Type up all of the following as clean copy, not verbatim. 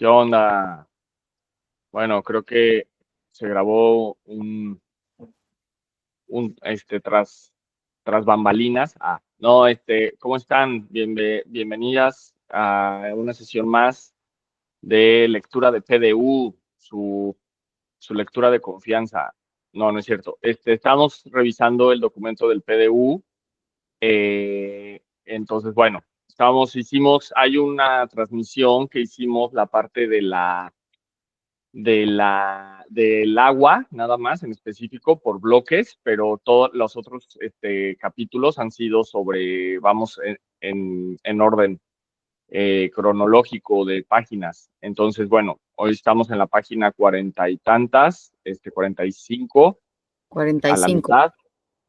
¿Qué onda? Bueno, creo que se grabó tras bambalinas. No, ¿cómo están? Bienvenidas a una sesión más de lectura de PDU, su lectura de confianza. No, no es cierto. Estamos revisando el documento del PDU. Entonces, bueno, hay una transmisión que hicimos la parte del agua, nada más en específico, por bloques, pero todos los otros capítulos han sido vamos en orden cronológico de páginas. Entonces, bueno, hoy estamos en la página 40 y tantas, 45, a la 45. mitad,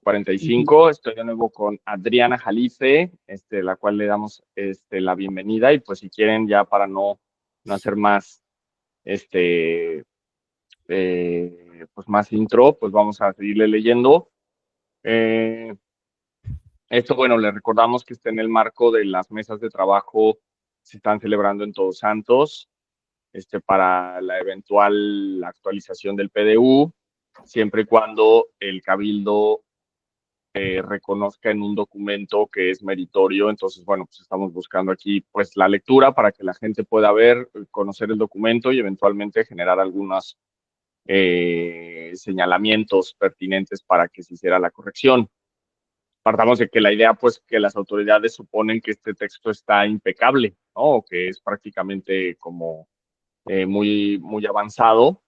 45. Estoy de nuevo con Adriana Jalife, la cual le damos la bienvenida, y pues si quieren ya para no hacer más pues más intro, pues vamos a seguirle leyendo. Esto, bueno, le recordamos que está en el marco de las mesas de trabajo que se están celebrando en Todos Santos, para la eventual actualización del PDU, siempre y cuando el Cabildo reconozca en un documento que es meritorio. Entonces, bueno, pues estamos buscando aquí pues la lectura para que la gente pueda ver, conocer el documento y eventualmente generar algunas señalamientos pertinentes para que se hiciera la corrección. Partamos de que la idea, pues, que las autoridades suponen que este texto está impecable, ¿no? O que es prácticamente como muy avanzado,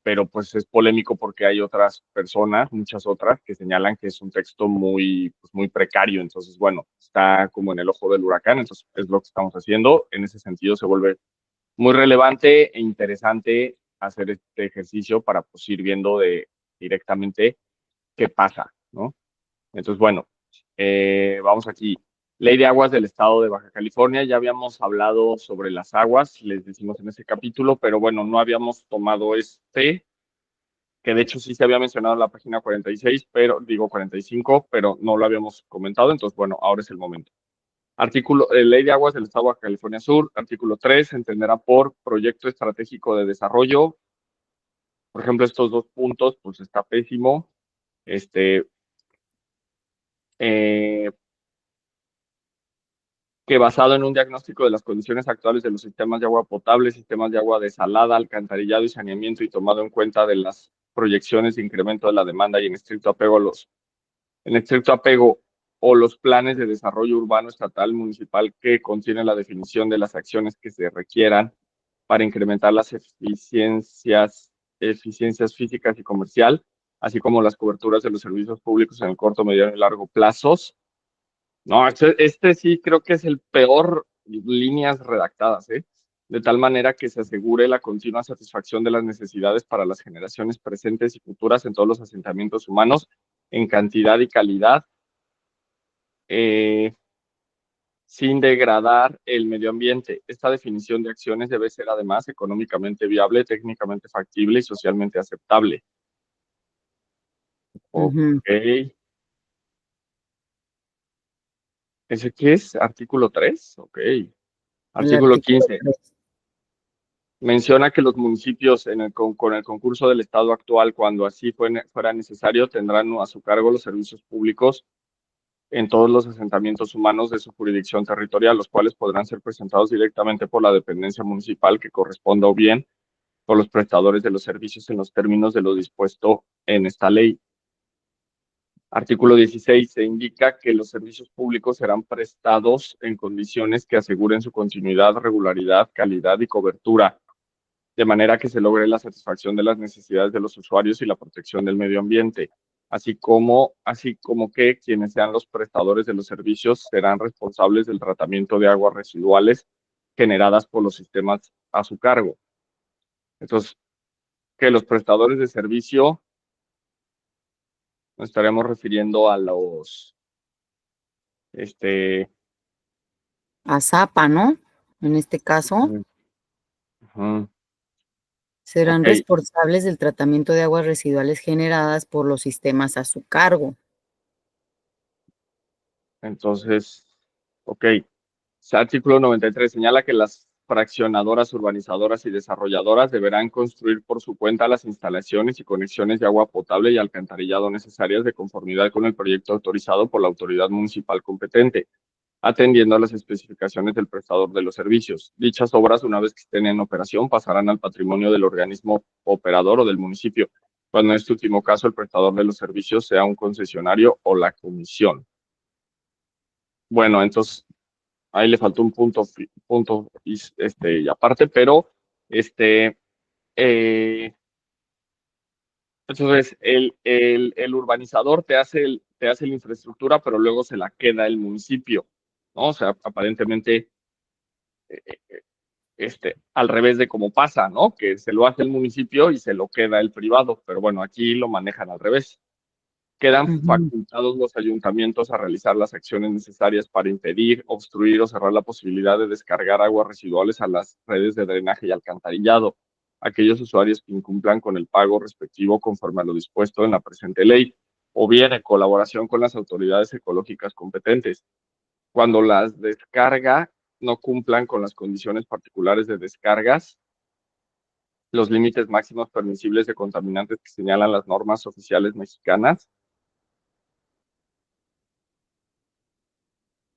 pero pues es polémico porque hay otras personas, muchas otras, que señalan que es un texto muy precario. Entonces, bueno, está como en el ojo del huracán. Entonces, es lo que estamos haciendo. En ese sentido, se vuelve muy relevante e interesante hacer este ejercicio para pues ir viendo directamente qué pasa, ¿no? Entonces, bueno, vamos aquí. Ley de Aguas del Estado de Baja California. Ya habíamos hablado sobre las aguas, les decimos en ese capítulo, pero bueno, no habíamos tomado que de hecho sí se había mencionado en la página 46, pero digo 45, pero no lo habíamos comentado. Entonces, bueno, ahora es el momento. Ley de Aguas del Estado de Baja California Sur, artículo 3, se entenderá por proyecto estratégico de desarrollo. Por ejemplo, estos dos puntos, pues está pésimo. Eh, que basado en un diagnóstico de las condiciones actuales de los sistemas de agua potable, sistemas de agua desalada, alcantarillado y saneamiento, y tomado en cuenta de las proyecciones de incremento de la demanda y en estricto apego o los planes de desarrollo urbano estatal municipal que contienen la definición de las acciones que se requieran para incrementar las eficiencias físicas y comercial, así como las coberturas de los servicios públicos en el corto, mediano y largo plazos. No, sí creo que es el peor líneas redactadas, ¿eh? De tal manera que se asegure la continua satisfacción de las necesidades para las generaciones presentes y futuras en todos los asentamientos humanos en cantidad y calidad, sin degradar el medio ambiente. Esta definición de acciones debe ser además económicamente viable, técnicamente factible y socialmente aceptable. Ok. ¿Ese qué es? ¿Artículo 3? Ok. El Artículo artículo 15. 3. Menciona que los municipios con el concurso del Estado actual, cuando así fuera necesario, tendrán a su cargo los servicios públicos en todos los asentamientos humanos de su jurisdicción territorial, los cuales podrán ser presentados directamente por la dependencia municipal que corresponda, o bien por los prestadores de los servicios en los términos de lo dispuesto en esta ley. Artículo 16. Se indica que los servicios públicos serán prestados en condiciones que aseguren su continuidad, regularidad, calidad y cobertura, de manera que se logre la satisfacción de las necesidades de los usuarios y la protección del medio ambiente, así como que quienes sean los prestadores de los servicios serán responsables del tratamiento de aguas residuales generadas por los sistemas a su cargo. Entonces, que los prestadores de servicio, nos estaremos refiriendo a los, A Zapa, ¿no? En este caso, serán ok, responsables del tratamiento de aguas residuales generadas por los sistemas a su cargo. entonces, ok. Artículo 93 señala que las fraccionadoras, urbanizadoras y desarrolladoras deberán construir por su cuenta las instalaciones y conexiones de agua potable y alcantarillado necesarias de conformidad con el proyecto autorizado por la autoridad municipal competente, atendiendo a las especificaciones del prestador de los servicios. Dichas obras, una vez que estén en operación, pasarán al patrimonio del organismo operador o del municipio, cuando en este último caso el prestador de los servicios sea un concesionario o la comisión. Bueno, entonces ahí le faltó un punto y aparte, pero este, entonces el urbanizador te hace la infraestructura, pero luego se la queda el municipio, ¿no? O sea, aparentemente al revés de cómo pasa, ¿no? Que se lo hace el municipio y se lo queda el privado, pero bueno, aquí lo manejan al revés. Quedan Ujú. facultados los ayuntamientos a realizar las acciones necesarias para impedir, obstruir o cerrar la posibilidad de descargar aguas residuales a las redes de drenaje y alcantarillado. Aquellos usuarios que incumplan con el pago respectivo conforme a lo dispuesto en la presente ley, o bien en colaboración con las autoridades ecológicas competentes. Cuando las descarga no cumplan con las condiciones particulares de descargas, los límites máximos permisibles de contaminantes que señalan las normas oficiales mexicanas,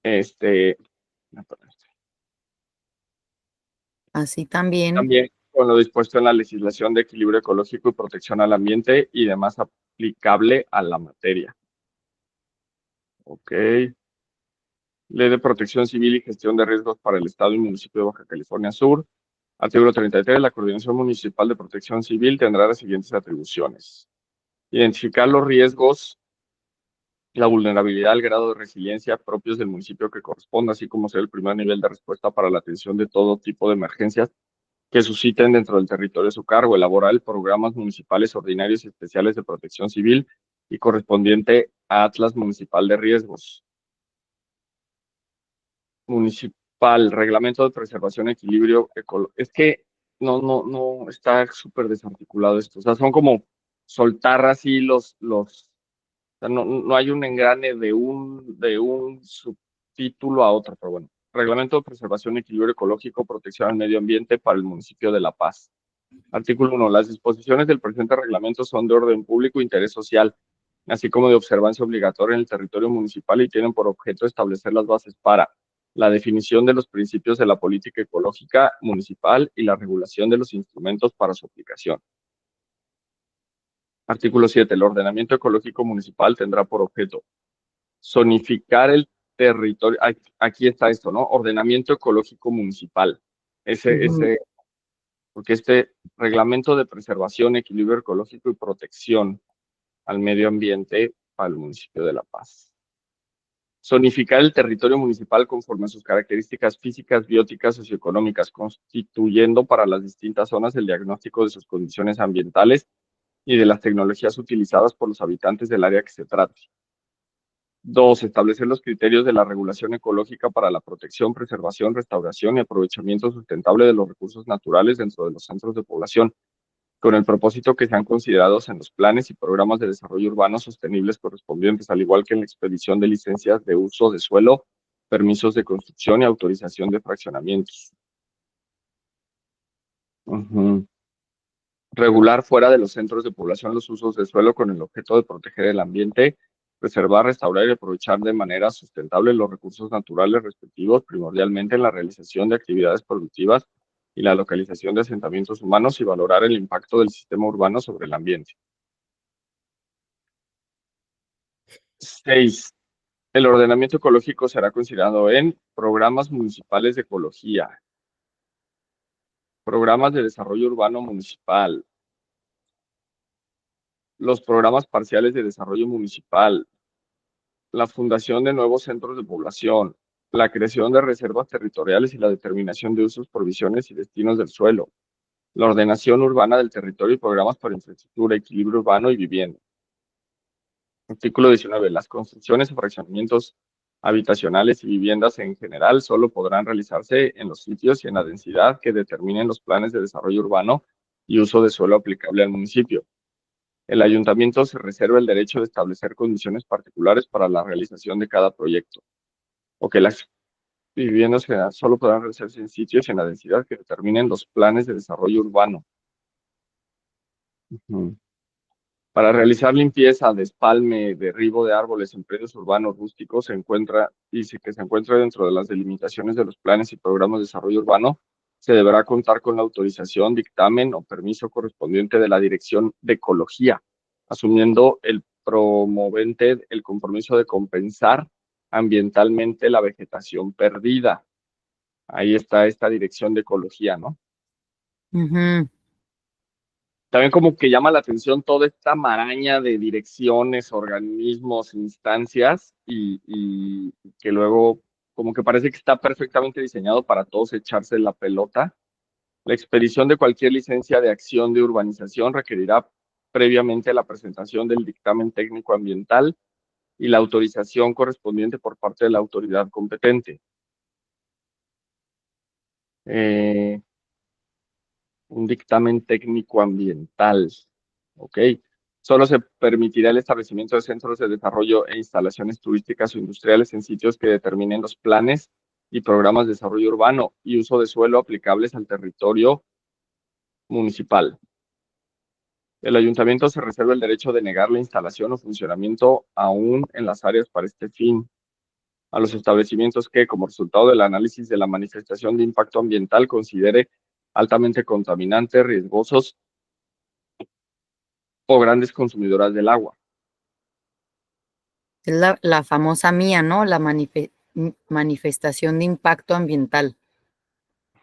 este, Así también, también con lo dispuesto en la legislación de equilibrio ecológico y protección al ambiente y demás aplicable a la materia. Ok. Ley de Protección Civil y Gestión de Riesgos para el Estado y Municipio de Baja California Sur. Artículo 33. La Coordinación Municipal de Protección Civil tendrá las siguientes atribuciones: identificar los riesgos, la vulnerabilidad, el grado de resiliencia propios del municipio que corresponda, así como ser el primer nivel de respuesta para la atención de todo tipo de emergencias que susciten dentro del territorio de su cargo, elaborar programas municipales ordinarios y especiales de protección civil y correspondiente a Atlas Municipal de Riesgos. Municipal, Reglamento de Preservación, Equilibrio Ecológico. Es que no, está súper desarticulado esto. O sea, son como soltar así o sea, no hay un engrane de un subtítulo a otro, pero bueno. Reglamento de Preservación, Equilibrio Ecológico, Protección al Medio Ambiente para el municipio de La Paz. Artículo 1. Las disposiciones del presente reglamento son de orden público e interés social, así como de observancia obligatoria en el territorio municipal y tienen por objeto establecer las bases para la definición de los principios de la política ecológica municipal y la regulación de los instrumentos para su aplicación. Artículo 7. El ordenamiento ecológico municipal tendrá por objeto zonificar el territorio. Aquí está esto, ¿no? Ordenamiento ecológico municipal. ujú, Porque este reglamento de preservación, equilibrio ecológico y protección al medio ambiente para el municipio de La Paz. Zonificar el territorio municipal conforme a sus características físicas, bióticas, socioeconómicas, constituyendo para las distintas zonas el diagnóstico de sus condiciones ambientales y de las tecnologías utilizadas por los habitantes del área que se trate. 2. Establecer los criterios de la regulación ecológica para la protección, preservación, restauración y aprovechamiento sustentable de los recursos naturales dentro de los centros de población, con el propósito que sean considerados en los planes y programas de desarrollo urbano sostenibles correspondientes, al igual que en la expedición de licencias de uso de suelo, permisos de construcción y autorización de fraccionamientos. Regular fuera de los centros de población los usos de suelo con el objeto de proteger el ambiente, preservar, restaurar y aprovechar de manera sustentable los recursos naturales respectivos, primordialmente en la realización de actividades productivas y la localización de asentamientos humanos, y valorar el impacto del sistema urbano sobre el ambiente. 6. El ordenamiento ecológico será considerado en programas municipales de ecología, programas de desarrollo urbano municipal, los programas parciales de desarrollo municipal, la fundación de nuevos centros de población, la creación de reservas territoriales y la determinación de usos, provisiones y destinos del suelo, la ordenación urbana del territorio y programas para infraestructura, equilibrio urbano y vivienda. Artículo 19. Las construcciones o fraccionamientos habitacionales y viviendas en general solo podrán realizarse en los sitios y en la densidad que determinen los planes de desarrollo urbano y uso de suelo aplicable al municipio. El ayuntamiento se reserva el derecho de establecer condiciones particulares para la realización de cada proyecto. Ok, y viviendas generales solo podrán realizarse en sitios y en la densidad que determinen los planes de desarrollo urbano. Ujú. Para realizar limpieza, despalme, derribo de árboles en predios urbanos rústicos dice que se encuentra dentro de las delimitaciones de los planes y programas de desarrollo urbano, se deberá contar con la autorización, dictamen o permiso correspondiente de la Dirección de Ecología, asumiendo el promovente el compromiso de compensar ambientalmente la vegetación perdida. Ahí está esta Dirección de Ecología, ¿no? Ujú. También como que llama la atención toda esta maraña de direcciones, organismos, instancias y que luego como que parece que está perfectamente diseñado para todos echarse la pelota. La expedición de cualquier licencia de acción de urbanización requerirá previamente la presentación del dictamen técnico ambiental y la autorización correspondiente por parte de la autoridad competente. Eh, un dictamen técnico ambiental. ¿Ok? Solo se permitirá el establecimiento de centros de desarrollo e instalaciones turísticas o industriales en sitios que determinen los planes y programas de desarrollo urbano y uso de suelo aplicables al territorio municipal. El ayuntamiento se reserva el derecho de negar la instalación o funcionamiento aún en las áreas para este fin a los establecimientos que, como resultado del análisis de la manifestación de impacto ambiental, considere altamente contaminantes, riesgosos o grandes consumidoras del agua. Es la famosa mía, ¿no? La manifestación de impacto ambiental.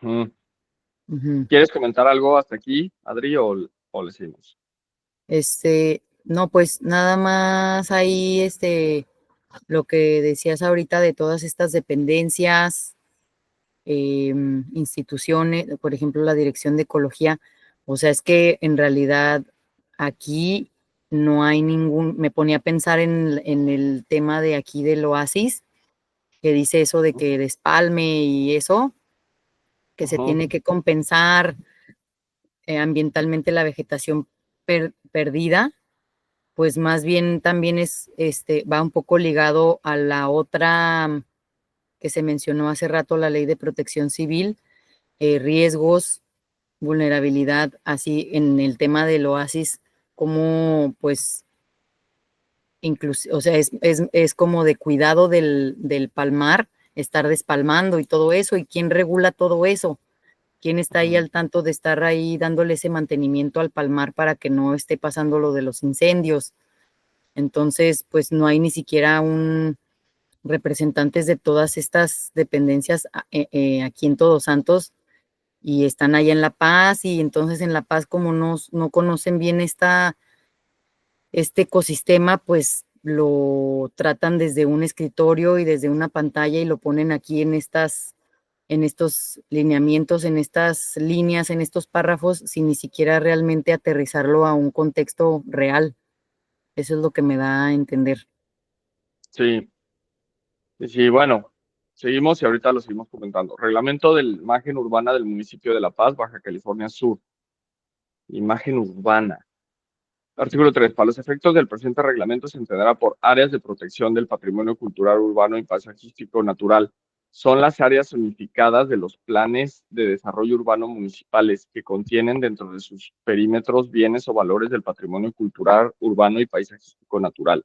Ujú. Ujú. ¿Quieres comentar algo hasta aquí, Adri, o le seguimos? No, pues nada más ahí, lo que decías ahorita de todas estas dependencias, instituciones, por ejemplo, la Dirección de Ecología, o sea, es que en realidad aquí no hay me ponía a pensar en el tema de aquí del oasis, que dice eso de que despalme y eso, que se Ujú, tiene que compensar ambientalmente la vegetación perdida, pues más bien también va un poco ligado a la otra que se mencionó hace rato, la ley de protección civil, riesgos, vulnerabilidad, así en el tema del oasis, como pues incluso, o sea, es como de cuidado del palmar, estar despalmando y todo eso, y quién regula todo eso, quién está ahí ujú. al tanto de estar ahí dándole ese mantenimiento al palmar para que no esté pasando lo de los incendios. Entonces, pues no hay ni siquiera un representantes de todas estas dependencias aquí en Todos Santos y están allá en La Paz y entonces en La Paz como no conocen bien este ecosistema, pues lo tratan desde un escritorio y desde una pantalla y lo ponen aquí en estos lineamientos, en estas líneas, en estos párrafos, sin ni siquiera realmente aterrizarlo a un contexto real. Eso es lo que me da a entender. Sí, sí, bueno, seguimos y ahorita lo seguimos comentando. Reglamento de imagen urbana del municipio de La Paz, Baja California Sur. Imagen urbana. Artículo 3. Para los efectos del presente reglamento se entenderá por áreas de protección del patrimonio cultural urbano y paisajístico natural. Son las áreas unificadas de los planes de desarrollo urbano municipales que contienen dentro de sus perímetros bienes o valores del patrimonio cultural urbano y paisajístico natural.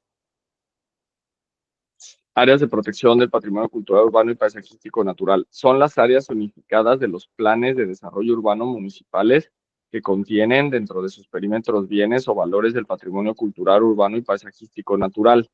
Áreas de protección del patrimonio cultural urbano y paisajístico natural. Son las áreas unificadas de los planes de desarrollo urbano municipales que contienen dentro de sus perímetros bienes o valores del patrimonio cultural urbano y paisajístico natural.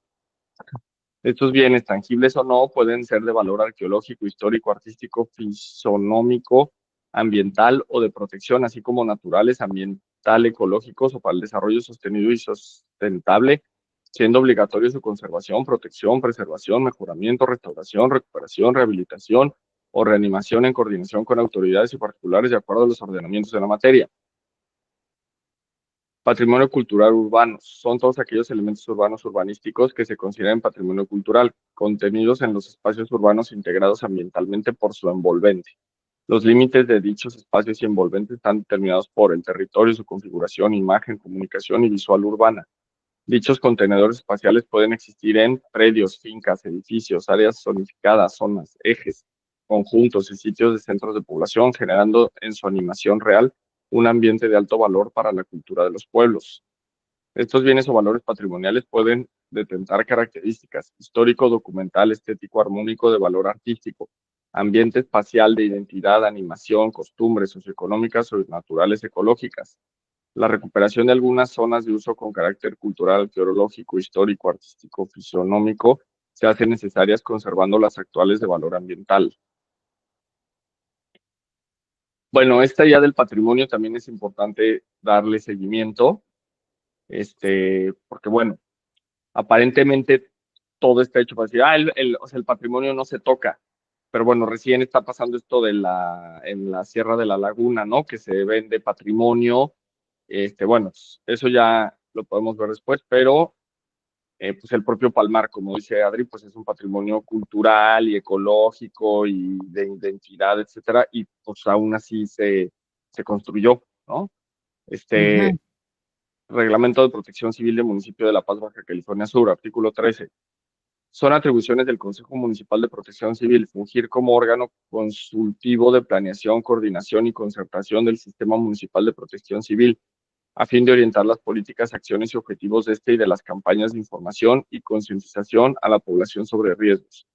Estos bienes, tangibles o no, pueden ser de valor arqueológico, histórico, artístico, fisonómico, ambiental o de protección, así como naturales, ambiental, ecológicos o para el desarrollo sostenido y sustentable, siendo obligatorio su conservación, protección, preservación, mejoramiento, restauración, recuperación, rehabilitación o reanimación en coordinación con autoridades y particulares de acuerdo a los ordenamientos de la materia. Patrimonio cultural urbano. Son todos aquellos elementos urbanos urbanísticos que se consideran patrimonio cultural, contenidos en los espacios urbanos integrados ambientalmente por su envolvente. Los límites de dichos espacios y envolventes están determinados por el territorio, su configuración, imagen, comunicación y visual urbana. Dichos contenedores espaciales pueden existir en predios, fincas, edificios, áreas zonificadas, zonas, ejes, conjuntos y sitios de centros de población, generando en su animación real un ambiente de alto valor para la cultura de los pueblos. Estos bienes o valores patrimoniales pueden detentar características histórico, documental, estético, armónico, de valor artístico, ambiente espacial de identidad, animación, costumbres socioeconómicas o naturales ecológicas. La recuperación de algunas zonas de uso con carácter cultural, arqueológico, histórico, artístico, fisionómico se hace necesarias conservando las actuales de valor ambiental. Bueno, esta idea del patrimonio también es importante darle seguimiento, porque bueno, aparentemente todo está hecho para decir, o sea, el patrimonio no se toca, pero bueno, recién está pasando esto en la Sierra de la Laguna, ¿no? Que se vende patrimonio, bueno, eso ya lo podemos ver después, pero pues el propio Palmar, como dice Adri, pues es un patrimonio cultural y ecológico y de identidad, etcétera, y pues aún así se construyó, ¿no? Ujú. Reglamento de Protección Civil del Municipio de La Paz, Baja California Sur, artículo 13. Son atribuciones del Consejo Municipal de Protección Civil fungir como órgano consultivo de planeación, coordinación y concertación del Sistema Municipal de Protección Civil, a fin de orientar las políticas, acciones y objetivos de y de las campañas de información y concientización a la población sobre riesgos.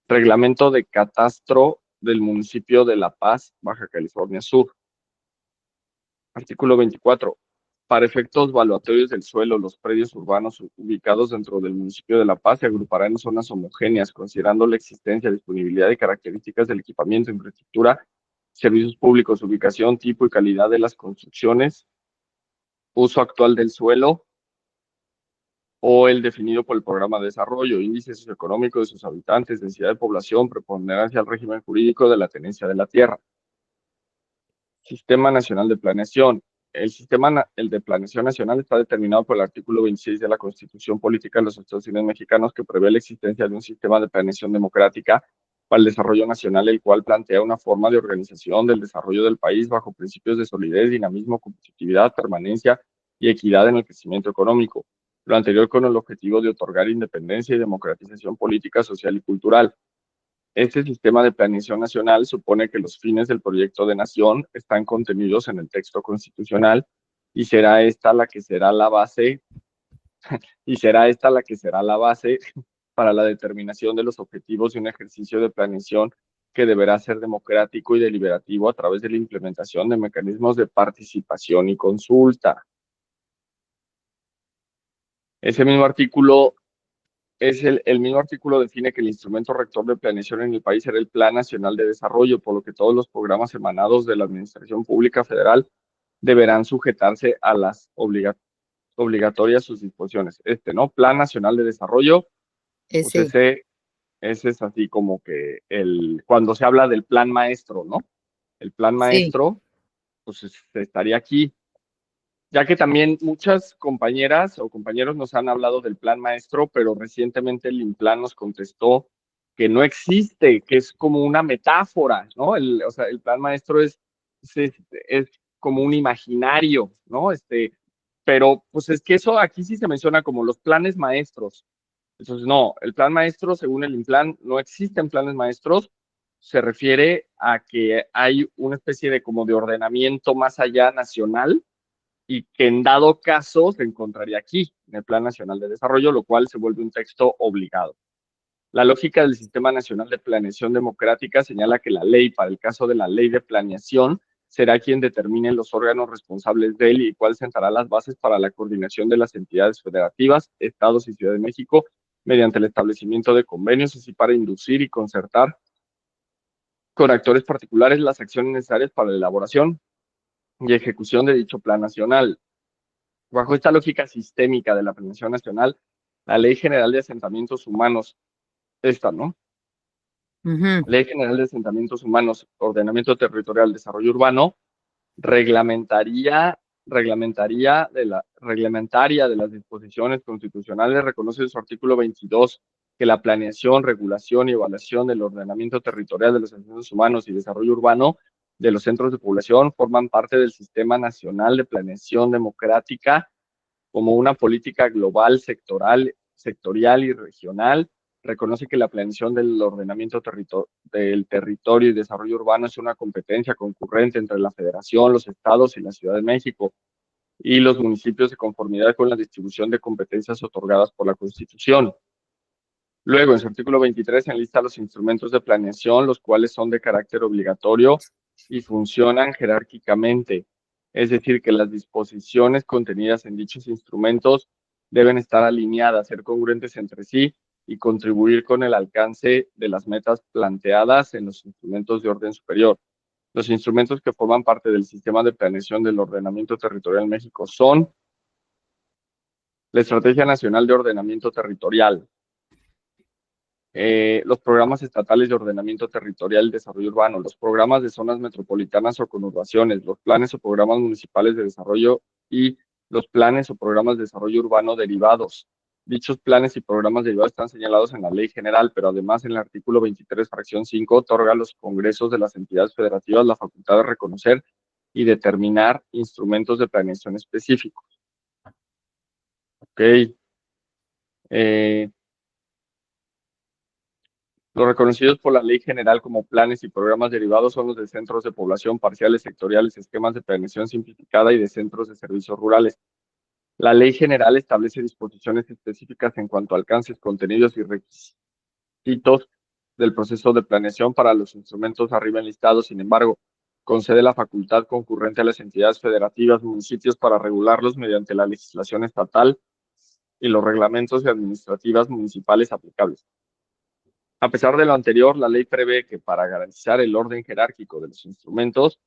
Reglamento de Catastro del Municipio de La Paz, Baja California Sur. Artículo 24. Para efectos valuatorios del suelo, los predios urbanos ubicados dentro del municipio de La Paz se agruparán en zonas homogéneas, considerando la existencia, disponibilidad y características del equipamiento, infraestructura, servicios públicos, ubicación, tipo y calidad de las construcciones, uso actual del suelo o el definido por el programa de desarrollo, índice socioeconómico de sus habitantes, densidad de población, preponderancia al régimen jurídico de la tenencia de la tierra. Sistema Nacional de Planeación. El de Planeación Nacional está determinado por el artículo 26 de la Constitución Política de los Estados Unidos Mexicanos, que prevé la existencia de un sistema de planeación democrática para el desarrollo nacional, el cual plantea una forma de organización del desarrollo del país bajo principios de solidez, dinamismo, competitividad, permanencia y equidad en el crecimiento económico. Lo anterior con el objetivo de otorgar independencia y democratización política, social y cultural. Este sistema de planeación nacional supone que los fines del proyecto de nación están contenidos en el texto constitucional y será esta la que será la base para la determinación de los objetivos de un ejercicio de planeación que deberá ser democrático y deliberativo a través de la implementación de mecanismos de participación y consulta. Ese mismo artículo el mismo artículo define que el instrumento rector de planeación en el país será el Plan Nacional de Desarrollo, por lo que todos los programas emanados de la Administración Pública Federal deberán sujetarse a las obligatorias sus disposiciones. ¿No? Plan Nacional de Desarrollo, pues Ese, ese es así como que cuando se habla del plan maestro, ¿no? El plan sí, maestro, pues estaría aquí, ya que también muchas compañeras o compañeros nos han hablado del plan maestro, pero recientemente el INPLAN nos contestó que no existe, que es como una metáfora, ¿no? O sea, el plan maestro es como un imaginario, ¿no? Pero pues es que eso aquí sí se menciona como los planes maestros. Entonces, no, el plan maestro, según el INPLAN, no existen planes maestros, se refiere a que hay una especie de como de ordenamiento más allá nacional y que en dado caso se encontraría aquí, en el Plan Nacional de Desarrollo, lo cual se vuelve un texto obligado. La lógica del Sistema Nacional de Planeación Democrática señala que la ley, para el caso de la ley de planeación, será quien determine los órganos responsables de él y cuál sentará las bases para la coordinación de las entidades federativas, estados y Ciudad de México, mediante el establecimiento de convenios, así para inducir y concertar con actores particulares las acciones necesarias para la elaboración y ejecución de dicho plan nacional. Bajo esta lógica sistémica de la planeación nacional, la Ley General de Asentamientos Humanos, ¿no? ujú, Ley General de Asentamientos Humanos, Ordenamiento Territorial, Desarrollo Urbano, reglamentaria de las disposiciones constitucionales, reconoce en su artículo 22 que la planeación, regulación y evaluación del ordenamiento territorial de los asentamientos humanos y desarrollo urbano de los centros de población forman parte del Sistema Nacional de Planeación Democrática como una política global, sectorial y regional reconoce que la planeación del ordenamiento del territorio y desarrollo urbano es una competencia concurrente entre la Federación, los estados y la Ciudad de México y los municipios de conformidad con la distribución de competencias otorgadas por la Constitución. Luego, en su artículo 23, enlista los instrumentos de planeación, los cuales son de carácter obligatorio y funcionan jerárquicamente. Es decir, que las disposiciones contenidas en dichos instrumentos deben estar alineadas, ser congruentes entre sí y contribuir con el alcance de las metas planteadas en los instrumentos de orden superior. Los instrumentos que forman parte del sistema de planeación del ordenamiento territorial en México son la Estrategia Nacional de Ordenamiento Territorial, los programas estatales de ordenamiento territorial y desarrollo urbano, los programas de zonas metropolitanas o conurbaciones, los planes o programas municipales de desarrollo y los planes o programas de desarrollo urbano derivados. Dichos planes y programas derivados están señalados en la ley general, pero además en el artículo 23, fracción 5, otorga a los congresos de las entidades federativas la facultad de reconocer y determinar instrumentos de planeación específicos. Ok. Los reconocidos por la ley general como planes y programas derivados son los de centros de población parciales, sectoriales, esquemas de planeación simplificada y de centros de servicios rurales. La ley general establece disposiciones específicas en cuanto a alcances, contenidos y requisitos del proceso de planeación para los instrumentos arriba enlistados. Sin embargo, concede la facultad concurrente a las entidades federativas, municipios para regularlos mediante la legislación estatal y los reglamentos y administrativas municipales aplicables. A pesar de lo anterior, la ley prevé que para garantizar el orden jerárquico de los instrumentos,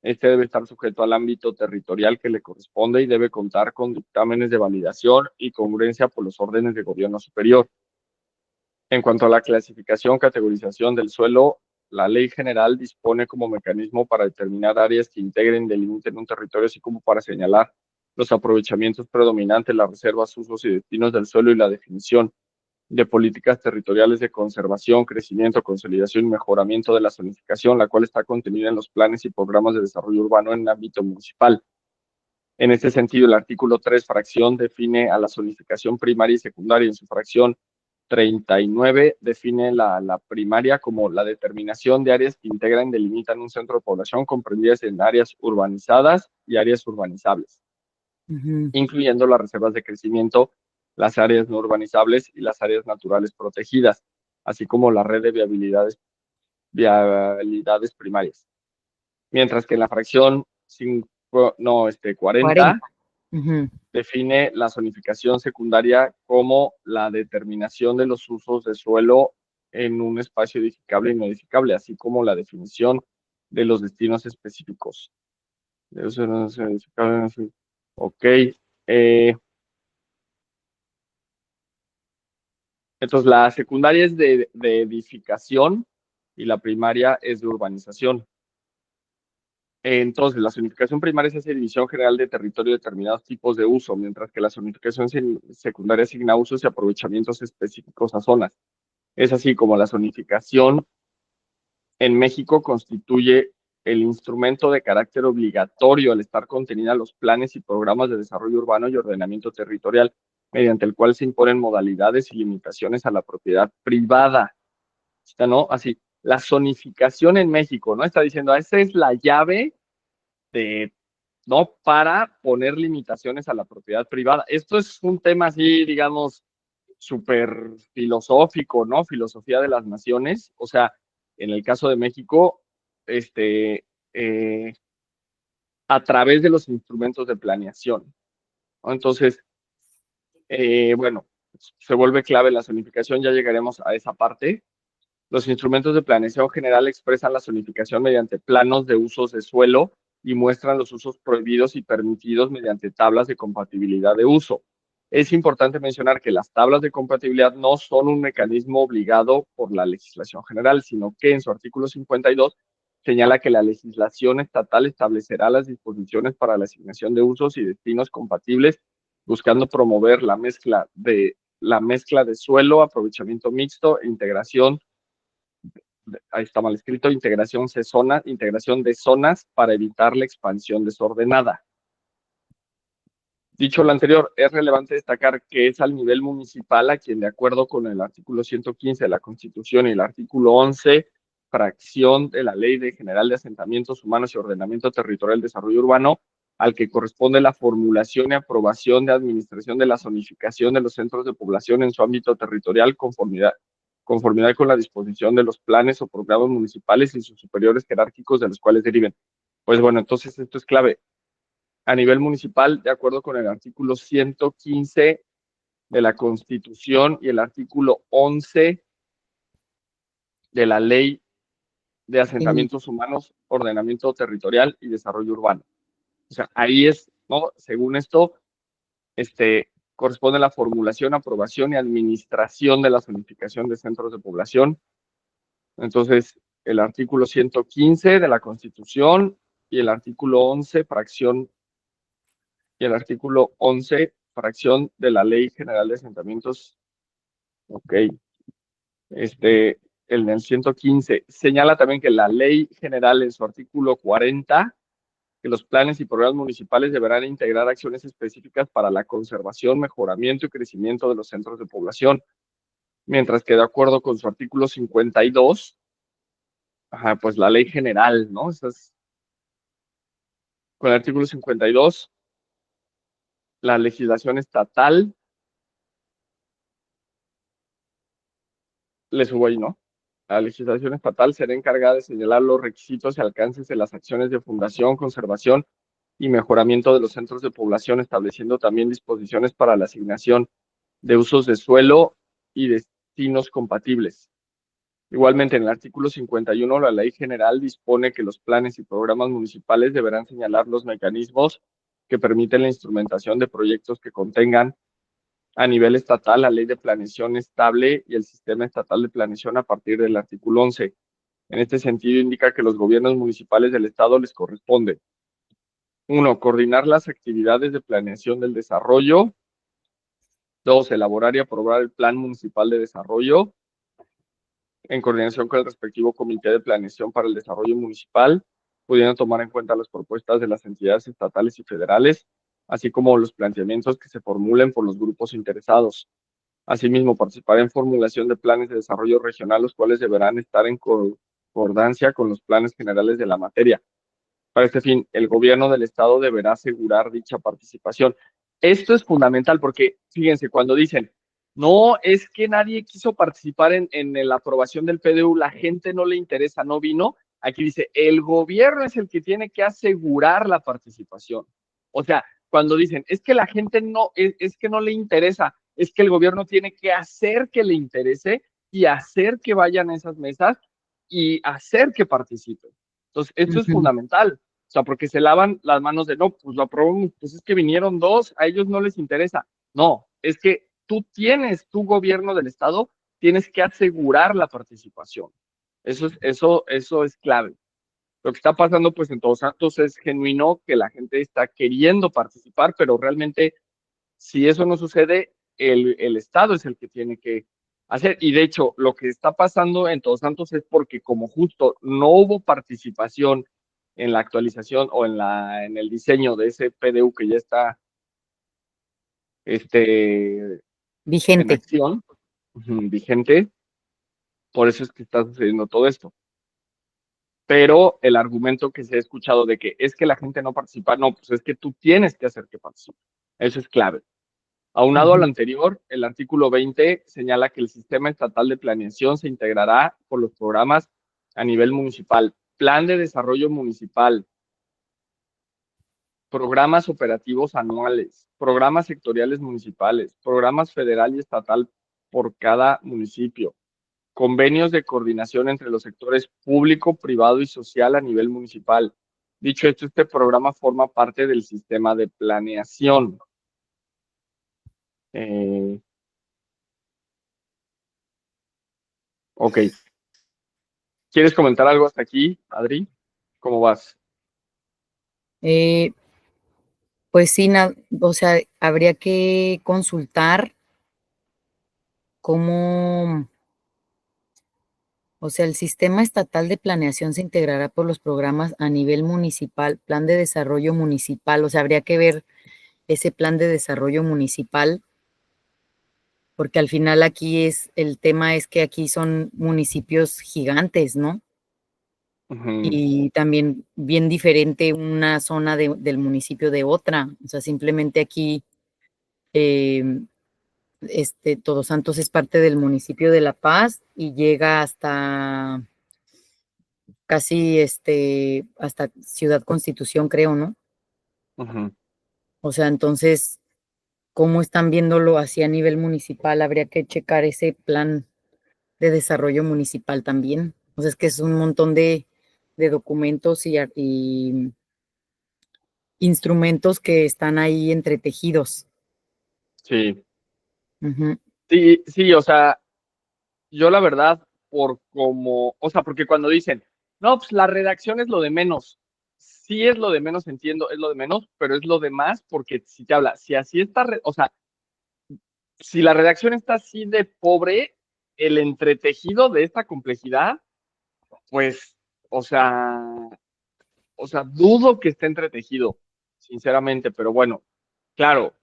este debe estar sujeto al ámbito territorial que le corresponde y debe contar con dictámenes de validación y congruencia por los órdenes de gobierno superior. En cuanto a la clasificación, categorización del suelo, la ley general dispone como mecanismo para determinar áreas que integren, delimiten un territorio, así como para señalar los aprovechamientos predominantes, las reservas, usos y destinos del suelo y la definición de políticas territoriales de conservación, crecimiento, consolidación y mejoramiento de la zonificación, la cual está contenida en los planes y programas de desarrollo urbano en el ámbito municipal. En este sentido, el artículo 3, fracción, define a la zonificación primaria y secundaria. En su fracción 39, define la primaria como la determinación de áreas que integran y delimitan un centro de población comprendidas en áreas urbanizadas y áreas urbanizables, incluyendo las reservas de crecimiento, las áreas no urbanizables y las áreas naturales protegidas, así como la red de viabilidades primarias. Mientras que en la fracción 40 define la zonificación secundaria como la determinación de los usos de suelo en un espacio edificable y no edificable, así como la definición de los destinos específicos. Ok. Entonces, la secundaria es de edificación y la primaria es de urbanización. Entonces, la zonificación primaria es esa división general de territorio de determinados tipos de uso, mientras que la zonificación secundaria asigna usos y aprovechamientos específicos a zonas. Es así como la zonificación en México constituye el instrumento de carácter obligatorio al estar contenida en los planes y programas de desarrollo urbano y ordenamiento territorial, mediante el cual se imponen modalidades y limitaciones a la propiedad privada. ¿No? Así, la zonificación en México, ¿no? Está diciendo, esa es la llave de, ¿no? Para poner limitaciones a la propiedad privada. Esto es un tema así, digamos, súper filosófico, ¿no? Filosofía de las naciones. O sea, en el caso de México, a través de los instrumentos de planeación, ¿no? Entonces, bueno, se vuelve clave la zonificación, ya llegaremos a esa parte. Los instrumentos de planeación general expresan la zonificación mediante planos de usos de suelo y muestran los usos prohibidos y permitidos mediante tablas de compatibilidad de uso. Es importante mencionar que las tablas de compatibilidad no son un mecanismo obligado por la legislación general, sino que en su artículo 52 señala que la legislación estatal establecerá las disposiciones para la asignación de usos y destinos compatibles, buscando promover la mezcla de suelo, aprovechamiento mixto e integración. Ahí está mal escrito, integración de zonas para evitar la expansión desordenada. Dicho lo anterior, es relevante destacar que es al nivel municipal a quien, de acuerdo con el artículo 115 de la Constitución y el artículo 11, fracción de la Ley General de Asentamientos Humanos y Ordenamiento Territorial y Desarrollo Urbano, al que corresponde la formulación y aprobación de administración de la zonificación de los centros de población en su ámbito territorial, conformidad con la disposición de los planes o programas municipales y sus superiores jerárquicos de los cuales deriven. Pues bueno, entonces esto es clave. A nivel municipal, de acuerdo con el artículo 115 de la Constitución y el artículo 11 de la Ley de Asentamientos Humanos, Ordenamiento Territorial y Desarrollo Urbano. O sea, ahí es, ¿no? Según esto, corresponde la formulación, aprobación y administración de la zonificación de centros de población. Entonces, el artículo 115 de la Constitución y el artículo 11, fracción de la Ley General de Asentamientos. Ok. En el 115 señala también que la Ley General en su artículo 40, que los planes y programas municipales deberán integrar acciones específicas para la conservación, mejoramiento y crecimiento de los centros de población, mientras que de acuerdo con su artículo 52, pues la Ley General, ¿no? Con el artículo 52, la legislación estatal, le subo ahí, ¿no? La legislación estatal será encargada de señalar los requisitos y alcances de las acciones de fundación, conservación y mejoramiento de los centros de población, estableciendo también disposiciones para la asignación de usos de suelo y destinos compatibles. Igualmente, en el artículo 51, la Ley General dispone que los planes y programas municipales deberán señalar los mecanismos que permiten la instrumentación de proyectos que contengan a nivel estatal la Ley de Planeación Estable y el Sistema Estatal de Planeación a partir del artículo 11. En este sentido, indica que los gobiernos municipales del Estado les corresponde: 1. Coordinar las actividades de planeación del desarrollo. 2. Elaborar y aprobar el Plan Municipal de Desarrollo en coordinación con el respectivo Comité de Planeación para el Desarrollo Municipal, pudiendo tomar en cuenta las propuestas de las entidades estatales y federales, así como los planteamientos que se formulen por los grupos interesados. Asimismo, participar en formulación de planes de desarrollo regional, los cuales deberán estar en concordancia con los planes generales de la materia. Para este fin, el gobierno del estado deberá asegurar dicha participación. Esto es fundamental porque, fíjense, cuando dicen, no, es que nadie quiso participar en la aprobación del PDU, la gente no le interesa, no vino, aquí dice, el gobierno es el que tiene que asegurar la participación. O sea, cuando dicen, es que la gente no, es que no le interesa, es que el gobierno tiene que hacer que le interese y hacer que vayan a esas mesas y hacer que participen. Entonces, esto es fundamental. O sea, porque se lavan las manos de, no, pues lo aprobamos, pues es que vinieron dos, a ellos no les interesa. No, es que tú tienes, tu gobierno del estado, tienes que asegurar la participación. Eso es clave. Lo que está pasando, pues, en Todos Santos es genuino que la gente está queriendo participar, pero realmente, si eso no sucede, el estado es el que tiene que hacer. Y de hecho, lo que está pasando en Todos Santos es porque como justo no hubo participación en la actualización o en el diseño de ese PDU que ya está en vigente. acción, vigente, por eso es que está sucediendo todo esto. Pero el argumento que se ha escuchado de que es que la gente no participa, no, pues es que tú tienes que hacer que participe. Eso es clave. Aunado a lo anterior, el artículo 20 señala que el sistema estatal de planeación se integrará por los programas a nivel municipal, plan de desarrollo municipal, programas operativos anuales, programas sectoriales municipales, programas federal y estatal por cada municipio, convenios de coordinación entre los sectores público, privado y social a nivel municipal. Dicho esto, este programa forma parte del sistema de planeación. Ok. ¿Quieres comentar algo hasta aquí, Adri? ¿Cómo vas? Pues sí, o sea, habría que consultar cómo, o sea, el sistema estatal de planeación se integrará por los programas a nivel municipal, plan de desarrollo municipal, o sea, habría que ver ese plan de desarrollo municipal, porque al final aquí el tema es que aquí son municipios gigantes, ¿no? Ujú. Y también bien diferente una zona del municipio de otra. O sea, simplemente aquí, Todos Santos es parte del municipio de La Paz y llega hasta casi, hasta Ciudad Constitución, creo, ¿no? Ujú. O sea, entonces, ¿cómo están viéndolo así a nivel municipal? Habría que checar ese plan de desarrollo municipal también. O sea, es que es un montón de documentos y instrumentos que están ahí entretejidos. Sí, Ujú, sí, sí, o sea, yo la verdad, o sea, porque cuando dicen, no, pues la redacción es lo de menos, sí es lo de menos, entiendo, es lo de menos, pero es lo de más porque si te habla, si así está, o sea, si la redacción está así de pobre, el entretejido de esta complejidad, pues, o sea, dudo que esté entretejido, sinceramente, pero bueno, claro,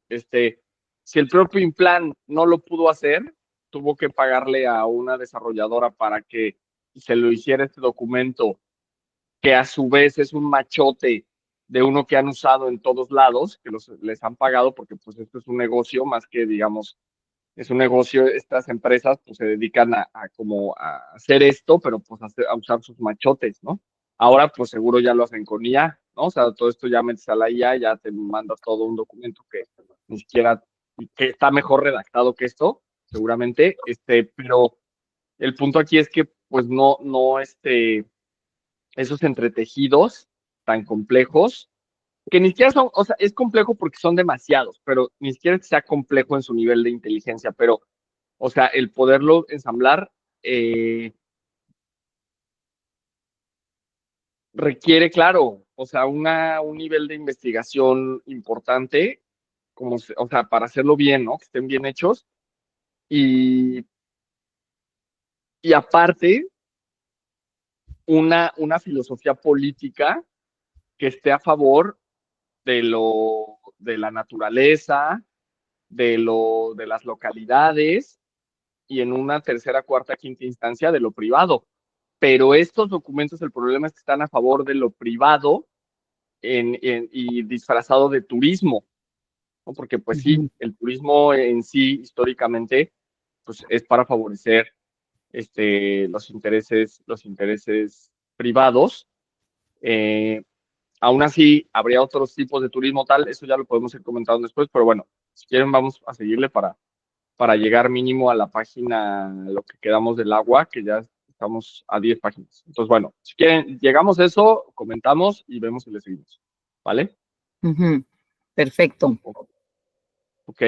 este, si el propio Implan no lo pudo hacer, tuvo que pagarle a una desarrolladora para que se lo hiciera este documento, que a su vez es un machote de uno que han usado en todos lados, que les han pagado porque pues esto es un negocio más que digamos es un negocio, estas empresas pues se dedican a como a hacer esto, pero pues a usar sus machotes, ¿no? Ahora pues seguro ya lo hacen con IA, ¿no? O sea, todo esto ya metes a la IA, ya te manda todo un documento que ni siquiera, que está mejor redactado que esto, seguramente, pero el punto aquí es que pues no, esos entretejidos tan complejos que ni siquiera son, o sea, es complejo porque son demasiados, pero ni siquiera es que sea complejo en su nivel de inteligencia, pero, o sea, el poderlo ensamblar eh, requiere, claro, o sea, un nivel de investigación importante, o sea, para hacerlo bien, ¿no? Que estén bien hechos. Y, y aparte, una filosofía política que esté a favor de la naturaleza, de las localidades y en una tercera, cuarta, quinta instancia de lo privado. Pero estos documentos, el problema es que están a favor de lo privado y disfrazado de turismo, ¿no? Porque pues sí, ujú, el turismo en sí, históricamente, pues es para favorecer los intereses privados. Eh, Aún así, habría otros tipos de turismo tal, eso ya lo podemos ir comentando después, pero bueno, si quieren vamos a seguirle para llegar mínimo a la página, lo que quedamos del agua, que ya estamos a 10 páginas. Entonces, bueno, si quieren, llegamos a eso, comentamos y vemos si le seguimos. ¿Vale? ujú. Perfecto. Ok.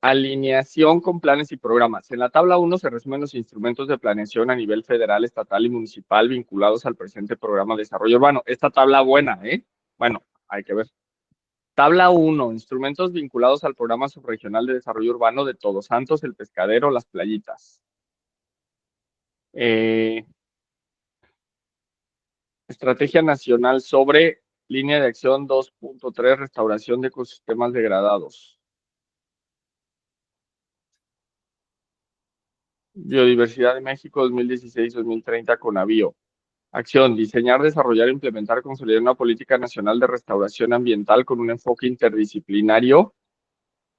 Alineación con planes y programas. En la tabla 1 se resumen los instrumentos de planeación a nivel federal, estatal y municipal vinculados al presente programa de desarrollo urbano. Esta tabla buena, ¿eh? Bueno, hay que ver. Tabla 1, instrumentos vinculados al programa subregional de desarrollo urbano de Todos Santos, El Pescadero, Las Playitas. Eh, Estrategia Nacional sobre Línea de Acción 2.3, Restauración de Ecosistemas Degradados. Biodiversidad de México 2016-2030 con avío. Acción, diseñar, desarrollar, implementar, consolidar una política nacional de restauración ambiental con un enfoque interdisciplinario,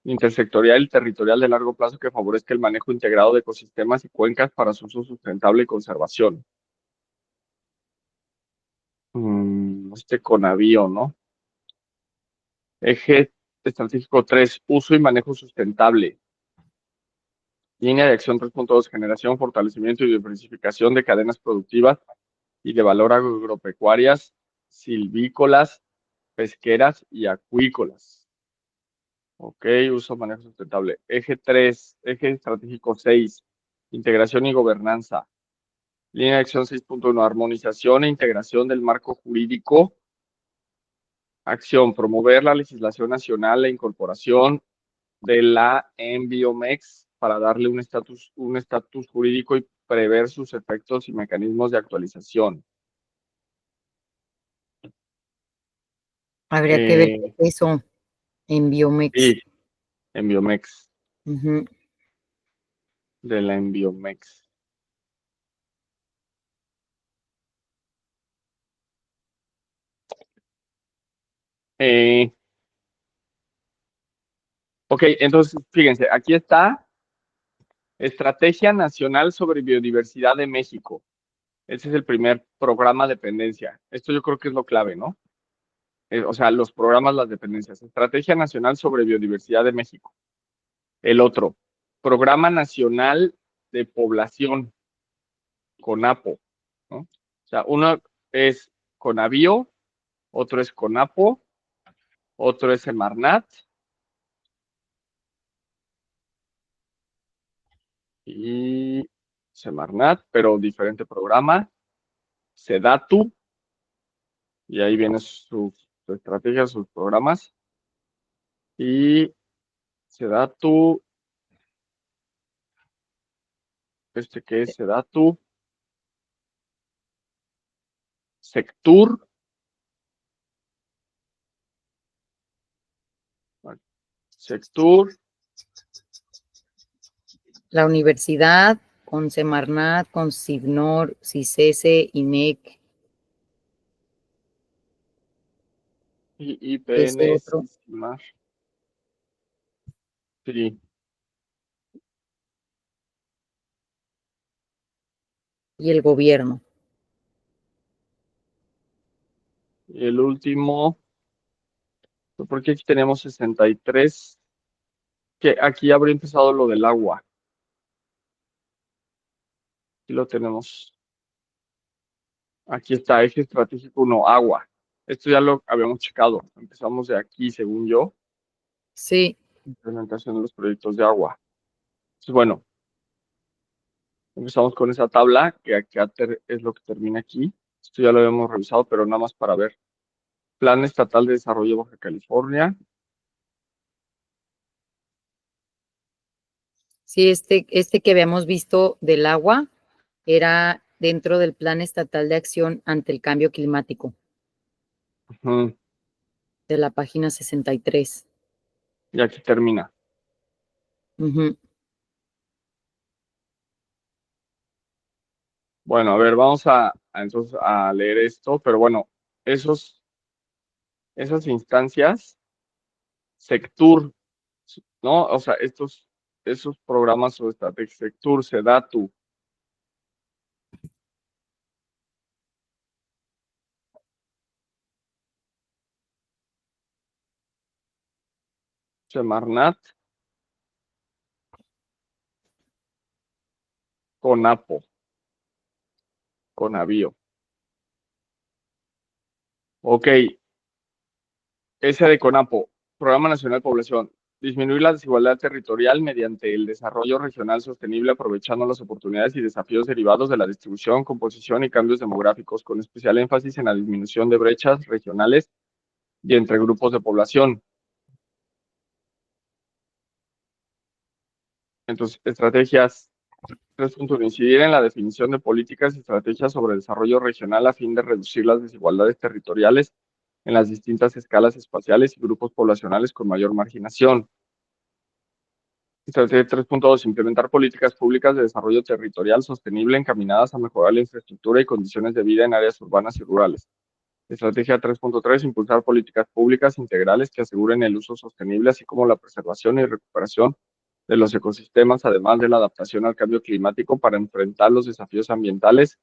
intersectorial y territorial de largo plazo que favorezca el manejo integrado de ecosistemas y cuencas para su uso sustentable y conservación. Con avío, ¿no? Eje estratégico 3, uso y manejo sustentable. Línea de acción 3.2, generación, fortalecimiento y diversificación de cadenas productivas y de valor agropecuarias, silvícolas, pesqueras y acuícolas. Ok, uso, manejo sustentable. Eje 3, eje estratégico 6, integración y gobernanza. Línea de acción 6.1, armonización e integración del marco jurídico. Acción, promover la legislación nacional e incorporación de la Enviomex para darle un estatus jurídico y prever sus efectos y mecanismos de actualización. Habría que ver Eh, eso. Enviomex. Sí, Enviomex, Ujú. de la Enviomex. Eh, ok, entonces, fíjense, aquí está Estrategia Nacional sobre Biodiversidad de México. Ese es el primer programa dependencia. Esto yo creo que es lo clave, ¿no? O sea, los programas, las dependencias. Estrategia Nacional sobre Biodiversidad de México. El otro, Programa Nacional de Población, CONAPO, ¿no? O sea, uno es CONABIO, otro es CONAPO, otro es Semarnat y Semarnat, pero diferente programa. SEDATU, y ahí vienen sus estrategias, sus programas. Y SEDATU, ¿qué es SEDATU? Sectur, Sectur, La universidad con Semarnat, con Sibnor, CICESE, INEC, y ese IPN, otro, SISMAR, sí. y el gobierno. Y el último, porque aquí tenemos 63, que aquí habría empezado lo del agua. Aquí lo tenemos. Aquí está, eje estratégico 1, agua. Esto ya lo habíamos checado. Empezamos de aquí, según yo, Sí, implementación de los proyectos de agua. Entonces, bueno, empezamos con esa tabla, que acá es lo que termina aquí. Esto ya lo habíamos revisado, pero nada más para ver. Plan Estatal de Desarrollo Baja California. sí, este que habíamos visto del agua era dentro del Plan Estatal de Acción ante el Cambio Climático, Ujú, de la página 63. y aquí termina. Ujú. Bueno, a ver, vamos entonces a leer esto, pero bueno, esas instancias, Sectur, ¿no? O sea, esos programas o estrategias, Sectur, SEDATU, Semarnat, CONAPO, CONABIO. Ok, ese de CONAPO, Programa Nacional de Población, disminuir la desigualdad territorial mediante el desarrollo regional sostenible aprovechando las oportunidades y desafíos derivados de la distribución, composición y cambios demográficos, con especial énfasis en la disminución de brechas regionales y entre grupos de población. Entonces, estrategias 3.1. Incidir en la definición de políticas y estrategias sobre desarrollo regional a fin de reducir las desigualdades territoriales en las distintas escalas espaciales y grupos poblacionales con mayor marginación. Estrategia 3.2. Implementar políticas públicas de desarrollo territorial sostenible encaminadas a mejorar la infraestructura y condiciones de vida en áreas urbanas y rurales. Estrategia 3.3. Impulsar políticas públicas integrales que aseguren el uso sostenible, así como la preservación y recuperación de los ecosistemas, además de la adaptación al cambio climático para enfrentar los desafíos ambientales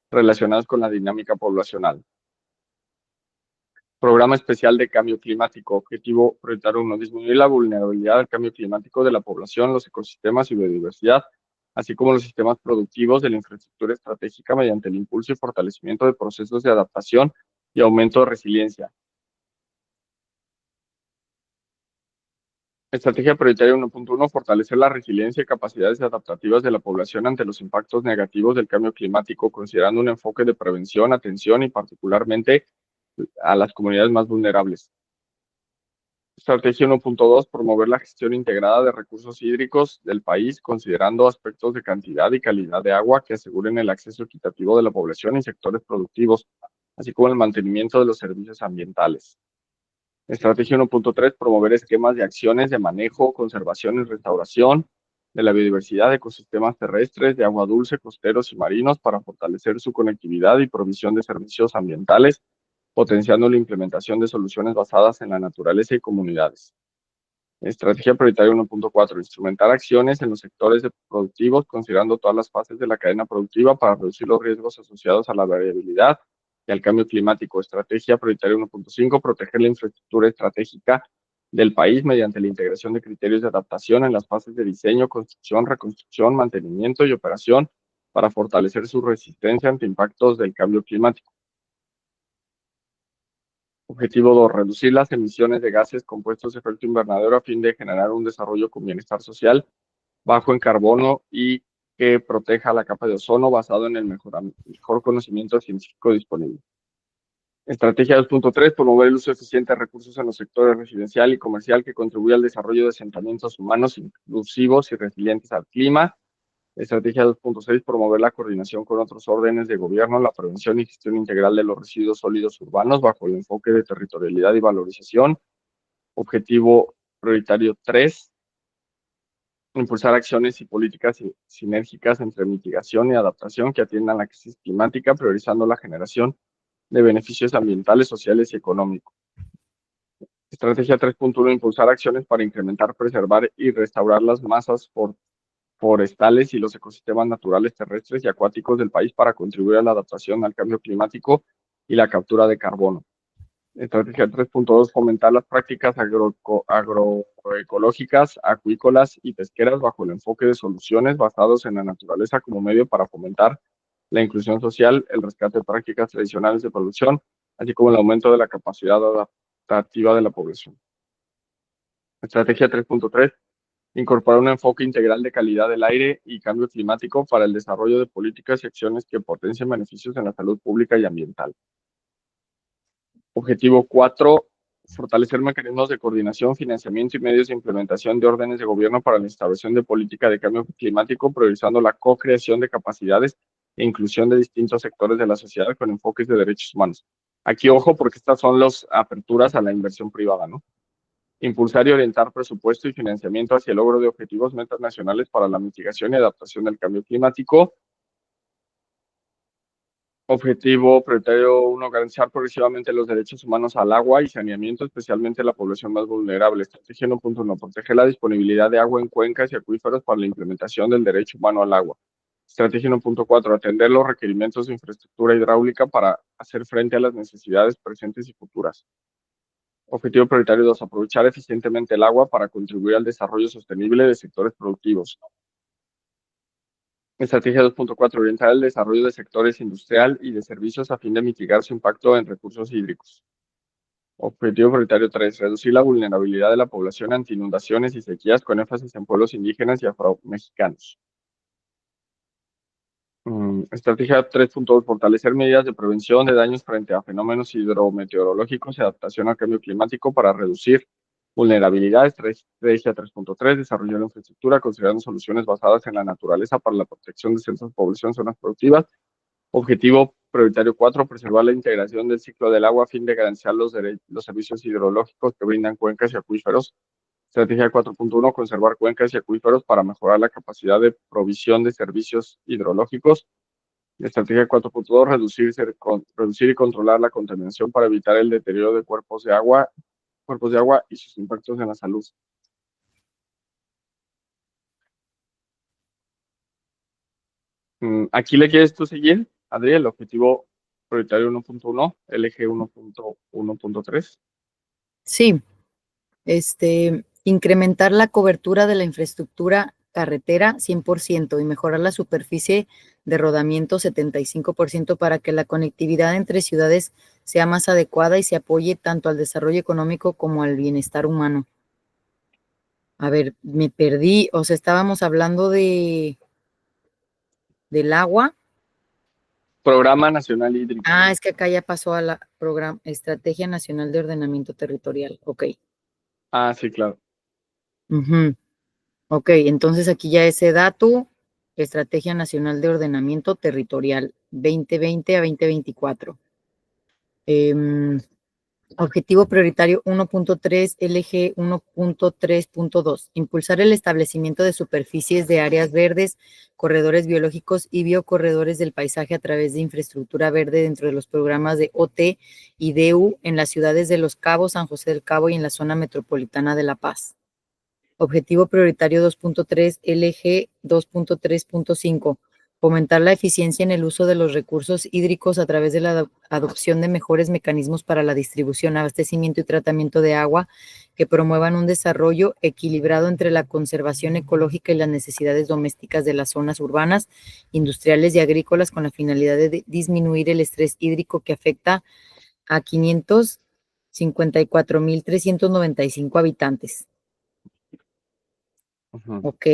relacionados con la dinámica poblacional. Programa Especial de Cambio Climático. Objetivo prioritario 1. Disminuir la vulnerabilidad al cambio climático de la población, los ecosistemas y biodiversidad, así como los sistemas productivos de la infraestructura estratégica mediante el impulso y fortalecimiento de procesos de adaptación y aumento de resiliencia. Estrategia prioritaria 1.1. Fortalecer la resiliencia y capacidades adaptativas de la población ante los impactos negativos del cambio climático, considerando un enfoque de prevención, atención y particularmente a las comunidades más vulnerables. Estrategia 1.2. Promover la gestión integrada de recursos hídricos del país, considerando aspectos de cantidad y calidad de agua que aseguren el acceso equitativo de la población y sectores productivos, así como el mantenimiento de los servicios ambientales. Estrategia 1.3, promover esquemas de acciones de manejo, conservación y restauración de la biodiversidad de ecosistemas terrestres, de agua dulce, costeros y marinos para fortalecer su conectividad y provisión de servicios ambientales, potenciando la implementación de soluciones basadas en la naturaleza y comunidades. Estrategia prioritaria 1.4, instrumentar acciones en los sectores productivos considerando todas las fases de la cadena productiva para reducir los riesgos asociados a la variabilidad y al cambio climático. Estrategia prioritaria 1.5, proteger la infraestructura estratégica del país mediante la integración de criterios de adaptación en las fases de diseño, construcción, reconstrucción, mantenimiento y operación para fortalecer su resistencia ante impactos del cambio climático. Objetivo 2, reducir las emisiones de gases compuestos de efecto invernadero a fin de generar un desarrollo con bienestar social, bajo en carbono y que proteja la capa de ozono basado en el mejor conocimiento científico disponible. Estrategia 2.3, promover el uso eficiente de recursos en los sectores residencial y comercial que contribuya al desarrollo de asentamientos humanos inclusivos y resilientes al clima. Estrategia 2.6, promover la coordinación con otros órdenes de gobierno, la prevención y gestión integral de los residuos sólidos urbanos bajo el enfoque de territorialidad y valorización. Objetivo prioritario 3, impulsar acciones y políticas sinérgicas entre mitigación y adaptación que atiendan la crisis climática, priorizando la generación de beneficios ambientales, sociales y económicos. Estrategia 3.1, impulsar acciones para incrementar, preservar y restaurar las masas forestales y los ecosistemas naturales terrestres y acuáticos del país para contribuir a la adaptación al cambio climático y la captura de carbono. Estrategia 3.2, fomentar las prácticas agroecológicas, acuícolas y pesqueras bajo el enfoque de soluciones basados en la naturaleza como medio para fomentar la inclusión social, el rescate de prácticas tradicionales de producción, así como el aumento de la capacidad adaptativa de la población. Estrategia 3.3, incorporar un enfoque integral de calidad del aire y cambio climático para el desarrollo de políticas y acciones que potencien beneficios en la salud pública y ambiental. Objetivo 4, fortalecer mecanismos de coordinación, financiamiento y medios de implementación de órdenes de gobierno para la instauración de política de cambio climático, priorizando la co-creación de capacidades e inclusión de distintos sectores de la sociedad con enfoques de derechos humanos. Aquí, ojo, porque estas son las aperturas a la inversión privada, ¿no? Impulsar y orientar presupuesto y financiamiento hacia el logro de objetivos metas nacionales para la mitigación y adaptación del cambio climático. Objetivo prioritario 1, garantizar progresivamente los derechos humanos al agua y saneamiento, especialmente la población más vulnerable. Estrategia 1.1, proteger la disponibilidad de agua en cuencas y acuíferos para la implementación del derecho humano al agua. Estrategia 1.4, atender los requerimientos de infraestructura hidráulica para hacer frente a las necesidades presentes y futuras. Objetivo prioritario 2, aprovechar eficientemente el agua para contribuir al desarrollo sostenible de sectores productivos. Estrategia 2.4, orientar el desarrollo de sectores industrial y de servicios a fin de mitigar su impacto en recursos hídricos. Objetivo prioritario 3, reducir la vulnerabilidad de la población ante inundaciones y sequías con énfasis en pueblos indígenas y afromexicanos. Estrategia 3.2, fortalecer medidas de prevención de daños frente a fenómenos hidrometeorológicos y adaptación al cambio climático para reducir vulnerabilidades. Estrategia 3.3, desarrollar la infraestructura considerando soluciones basadas en la naturaleza para la protección de centros de población, zonas productivas. Objetivo prioritario 4, preservar la integración del ciclo del agua a fin de garantizar los servicios hidrológicos que brindan cuencas y acuíferos. Estrategia 4.1, conservar cuencas y acuíferos para mejorar la capacidad de provisión de servicios hidrológicos. Estrategia 4.2, reducir y controlar la contaminación para evitar el deterioro de cuerpos de agua y sus impactos en la salud. ¿Aquí le quieres tú seguir, Adri, el objetivo prioritario 1.1, el eje 1.1.3? Sí, incrementar la cobertura de la infraestructura carretera 100% y mejorar la superficie de rodamiento 75% para que la conectividad entre ciudades sea más adecuada y se apoye tanto al desarrollo económico como al bienestar humano. A ver, me perdí, o sea, estábamos hablando del agua. Programa Nacional Hídrico. Ah, es que acá ya pasó a la Estrategia Nacional de Ordenamiento Territorial. Ok. Ah, sí, claro. Ok, entonces aquí ya ese dato, Estrategia Nacional de Ordenamiento Territorial 2020 a 2024. Objetivo prioritario 1.3 LG 1.3.2. Impulsar el establecimiento de superficies de áreas verdes, corredores biológicos y biocorredores del paisaje a través de infraestructura verde dentro de los programas de OT y DU en las ciudades de Los Cabos, San José del Cabo y en la zona metropolitana de La Paz. Objetivo prioritario 2.3 LG 2.3.5. Fomentar la eficiencia en el uso de los recursos hídricos a través de la adopción de mejores mecanismos para la distribución, abastecimiento y tratamiento de agua que promuevan un desarrollo equilibrado entre la conservación ecológica y las necesidades domésticas de las zonas urbanas, industriales y agrícolas con la finalidad de disminuir el estrés hídrico que afecta a 554,395 habitantes. Ok.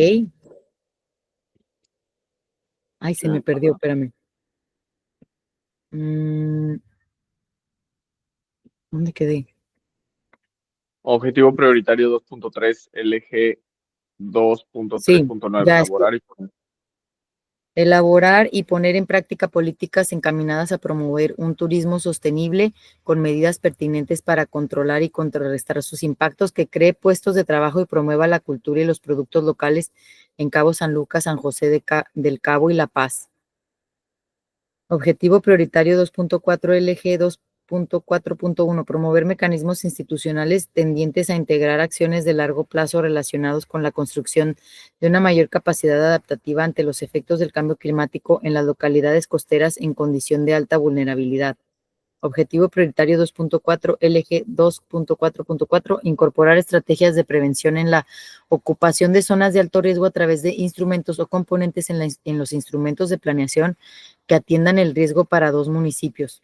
Ay, se me perdió, espérame. ¿Dónde quedé? Objetivo prioritario 2.3 LG 2.3.9. Sí, elaborar y poner en práctica políticas encaminadas a promover un turismo sostenible con medidas pertinentes para controlar y contrarrestar sus impactos, que cree puestos de trabajo y promueva la cultura y los productos locales en Cabo San Lucas, San José del Cabo y La Paz. Objetivo prioritario 2.4 LG 2.4.1. Promover mecanismos institucionales tendientes a integrar acciones de largo plazo relacionados con la construcción de una mayor capacidad adaptativa ante los efectos del cambio climático en las localidades costeras en condición de alta vulnerabilidad. Objetivo prioritario 2.4 LG 2.4.4. Incorporar estrategias de prevención en la ocupación de zonas de alto riesgo a través de instrumentos o componentes en los instrumentos de planeación que atiendan el riesgo para 2 municipios.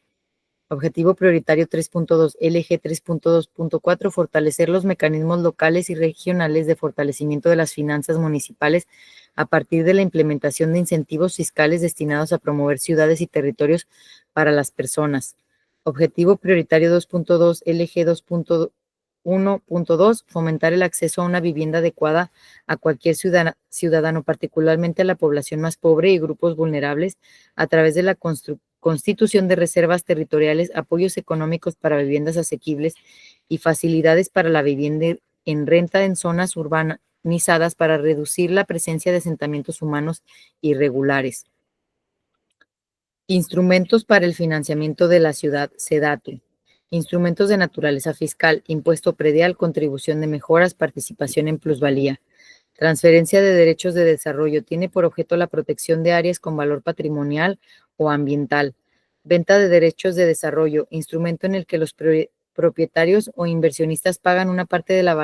Objetivo prioritario 3.2 LG 3.2.4. Fortalecer los mecanismos locales y regionales de fortalecimiento de las finanzas municipales a partir de la implementación de incentivos fiscales destinados a promover ciudades y territorios para las personas. Objetivo prioritario 2.2 LG 2.1.2. Fomentar el acceso a una vivienda adecuada a cualquier ciudadano, particularmente a la población más pobre y grupos vulnerables, a través de la constitución de reservas territoriales, apoyos económicos para viviendas asequibles y facilidades para la vivienda en renta en zonas urbanizadas para reducir la presencia de asentamientos humanos irregulares. Instrumentos para el financiamiento de la ciudad, SEDATU. Instrumentos de naturaleza fiscal, impuesto predial, contribución de mejoras, participación en plusvalía. Transferencia de derechos de desarrollo. Tiene por objeto la protección de áreas con valor patrimonial o ambiental. Venta de derechos de desarrollo. Instrumento en el que los propietarios o inversionistas pagan una parte de la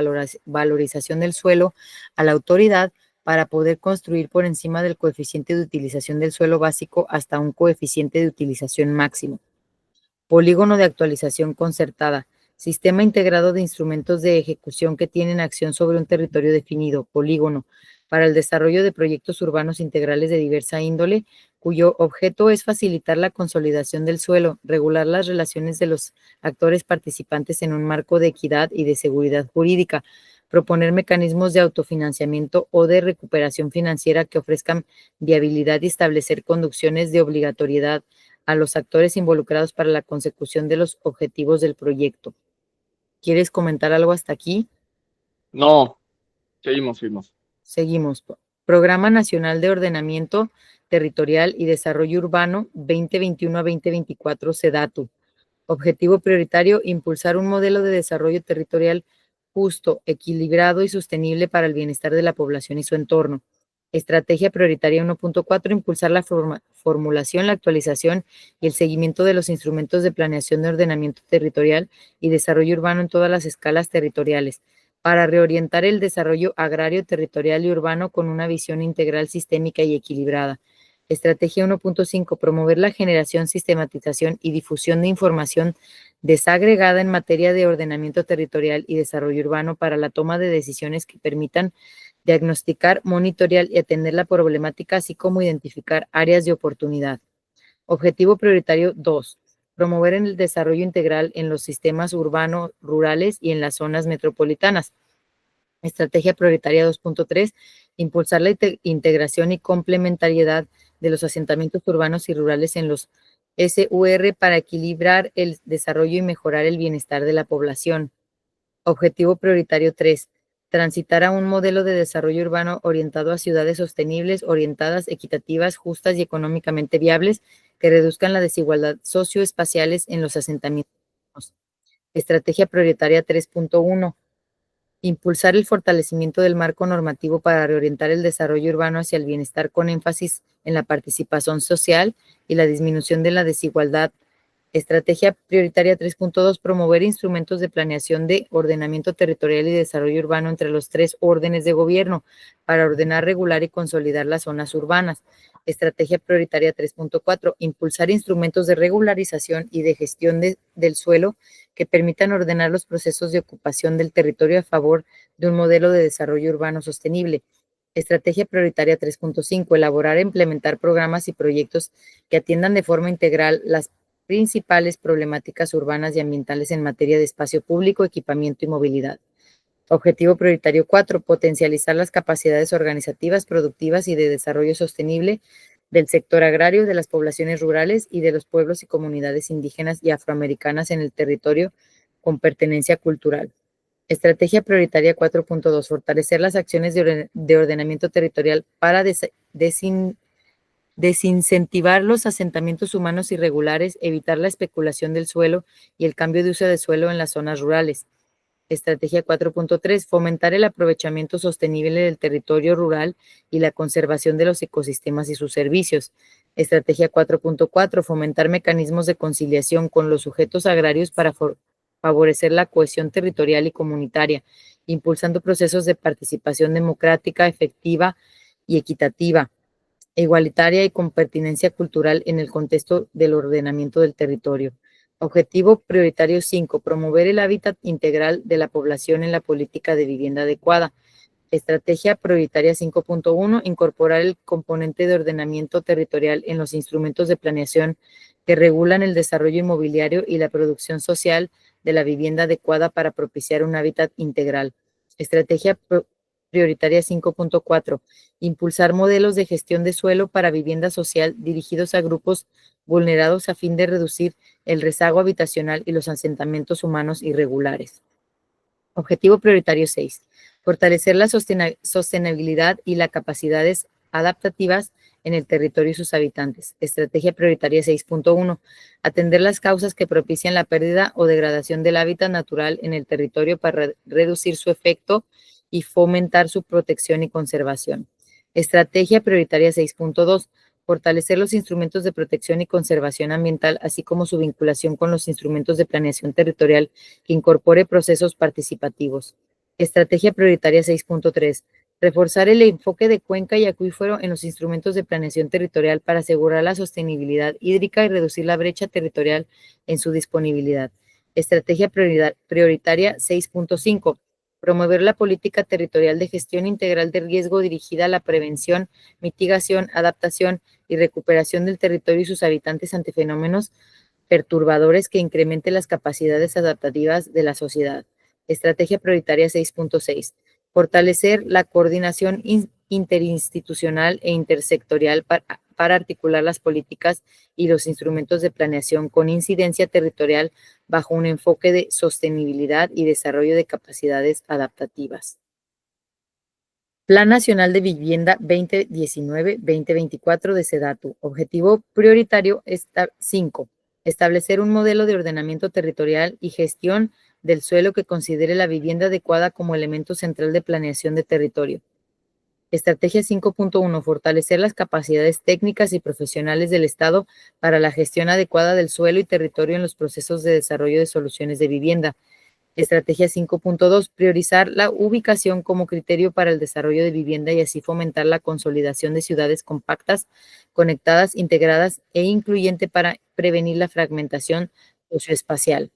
valorización del suelo a la autoridad para poder construir por encima del coeficiente de utilización del suelo básico hasta un coeficiente de utilización máximo. Polígono de actualización concertada. Sistema integrado de instrumentos de ejecución que tienen acción sobre un territorio definido. Polígono. Para el desarrollo de proyectos urbanos integrales de diversa índole, cuyo objeto es facilitar la consolidación del suelo, regular las relaciones de los actores participantes en un marco de equidad y de seguridad jurídica, proponer mecanismos de autofinanciamiento o de recuperación financiera que ofrezcan viabilidad y establecer conducciones de obligatoriedad a los actores involucrados para la consecución de los objetivos del proyecto. ¿Quieres comentar algo hasta aquí? No, seguimos. Seguimos. Programa Nacional de Ordenamiento Territorial y Desarrollo Urbano 2021 a 2024, SEDATU. Objetivo prioritario, impulsar un modelo de desarrollo territorial justo, equilibrado y sostenible para el bienestar de la población y su entorno. Estrategia prioritaria 1.4, impulsar la formulación, la actualización y el seguimiento de los instrumentos de planeación de ordenamiento territorial y desarrollo urbano en todas las escalas territoriales, para reorientar el desarrollo agrario, territorial y urbano con una visión integral, sistémica y equilibrada. Estrategia 1.5, promover la generación, sistematización y difusión de información desagregada en materia de ordenamiento territorial y desarrollo urbano para la toma de decisiones que permitan diagnosticar, monitorear y atender la problemática, así como identificar áreas de oportunidad. Objetivo prioritario 2, promover el desarrollo integral en los sistemas urbanos, rurales y en las zonas metropolitanas. Estrategia prioritaria 2.3, impulsar la integración y complementariedad de los asentamientos urbanos y rurales en los SUR para equilibrar el desarrollo y mejorar el bienestar de la población. Objetivo prioritario 3. Transitar a un modelo de desarrollo urbano orientado a ciudades sostenibles, orientadas, equitativas, justas y económicamente viables, que reduzcan la desigualdad socioespaciales en los asentamientos. Estrategia prioritaria 3.1. Impulsar el fortalecimiento del marco normativo para reorientar el desarrollo urbano hacia el bienestar con énfasis en la participación social y la disminución de la desigualdad. Estrategia prioritaria 3.2. Promover instrumentos de planeación de ordenamiento territorial y desarrollo urbano entre los 3 órdenes de gobierno para ordenar, regular y consolidar las zonas urbanas. Estrategia prioritaria 3.4. Impulsar instrumentos de regularización y de gestión del suelo que permitan ordenar los procesos de ocupación del territorio a favor de un modelo de desarrollo urbano sostenible. Estrategia prioritaria 3.5. Elaborar e implementar programas y proyectos que atiendan de forma integral las principales problemáticas urbanas y ambientales en materia de espacio público, equipamiento y movilidad. Objetivo prioritario 4. Potencializar las capacidades organizativas, productivas y de desarrollo sostenible del sector agrario, de las poblaciones rurales y de los pueblos y comunidades indígenas y afroamericanas en el territorio con pertenencia cultural. Estrategia prioritaria 4.2. Fortalecer las acciones de ordenamiento territorial para desincentivar los asentamientos humanos irregulares, evitar la especulación del suelo y el cambio de uso de suelo en las zonas rurales. Estrategia 4.3. Fomentar el aprovechamiento sostenible del territorio rural y la conservación de los ecosistemas y sus servicios. Estrategia 4.4. Fomentar mecanismos de conciliación con los sujetos agrarios para favorecer la cohesión territorial y comunitaria, impulsando procesos de participación democrática, efectiva y equitativa, igualitaria y con pertinencia cultural en el contexto del ordenamiento del territorio. Objetivo prioritario 5. Promover el hábitat integral de la población en la política de vivienda adecuada. Estrategia prioritaria 5.1. Incorporar el componente de ordenamiento territorial en los instrumentos de planeación que regulan el desarrollo inmobiliario y la producción social de la vivienda adecuada para propiciar un hábitat integral. Estrategia prioritaria 5.4. Impulsar modelos de gestión de suelo para vivienda social dirigidos a grupos vulnerados a fin de reducir el rezago habitacional y los asentamientos humanos irregulares. Objetivo prioritario 6. Fortalecer la sostenibilidad y las capacidades adaptativas en el territorio y sus habitantes. Estrategia prioritaria 6.1. Atender las causas que propician la pérdida o degradación del hábitat natural en el territorio para reducir su efecto y fomentar su protección y conservación. Estrategia prioritaria 6.2. Fortalecer los instrumentos de protección y conservación ambiental, así como su vinculación con los instrumentos de planeación territorial que incorpore procesos participativos. Estrategia prioritaria 6.3. Reforzar el enfoque de cuenca y acuífero en los instrumentos de planeación territorial para asegurar la sostenibilidad hídrica y reducir la brecha territorial en su disponibilidad. Estrategia prioritaria 6.5. Promover la política territorial de gestión integral de riesgo dirigida a la prevención, mitigación, adaptación y recuperación del territorio y sus habitantes ante fenómenos perturbadores que incrementen las capacidades adaptativas de la sociedad. Estrategia prioritaria 6.6. Fortalecer la coordinación interinstitucional e intersectorial para articular las políticas y los instrumentos de planeación con incidencia territorial bajo un enfoque de sostenibilidad y desarrollo de capacidades adaptativas. Plan Nacional de Vivienda 2019-2024 de SEDATU. Objetivo prioritario 5. Establecer un modelo de ordenamiento territorial y gestión del suelo que considere la vivienda adecuada como elemento central de planeación de territorio. Estrategia 5.1. Fortalecer las capacidades técnicas y profesionales del Estado para la gestión adecuada del suelo y territorio en los procesos de desarrollo de soluciones de vivienda. Estrategia 5.2. Priorizar la ubicación como criterio para el desarrollo de vivienda y así fomentar la consolidación de ciudades compactas, conectadas, integradas e incluyente para prevenir la fragmentación socioespacial.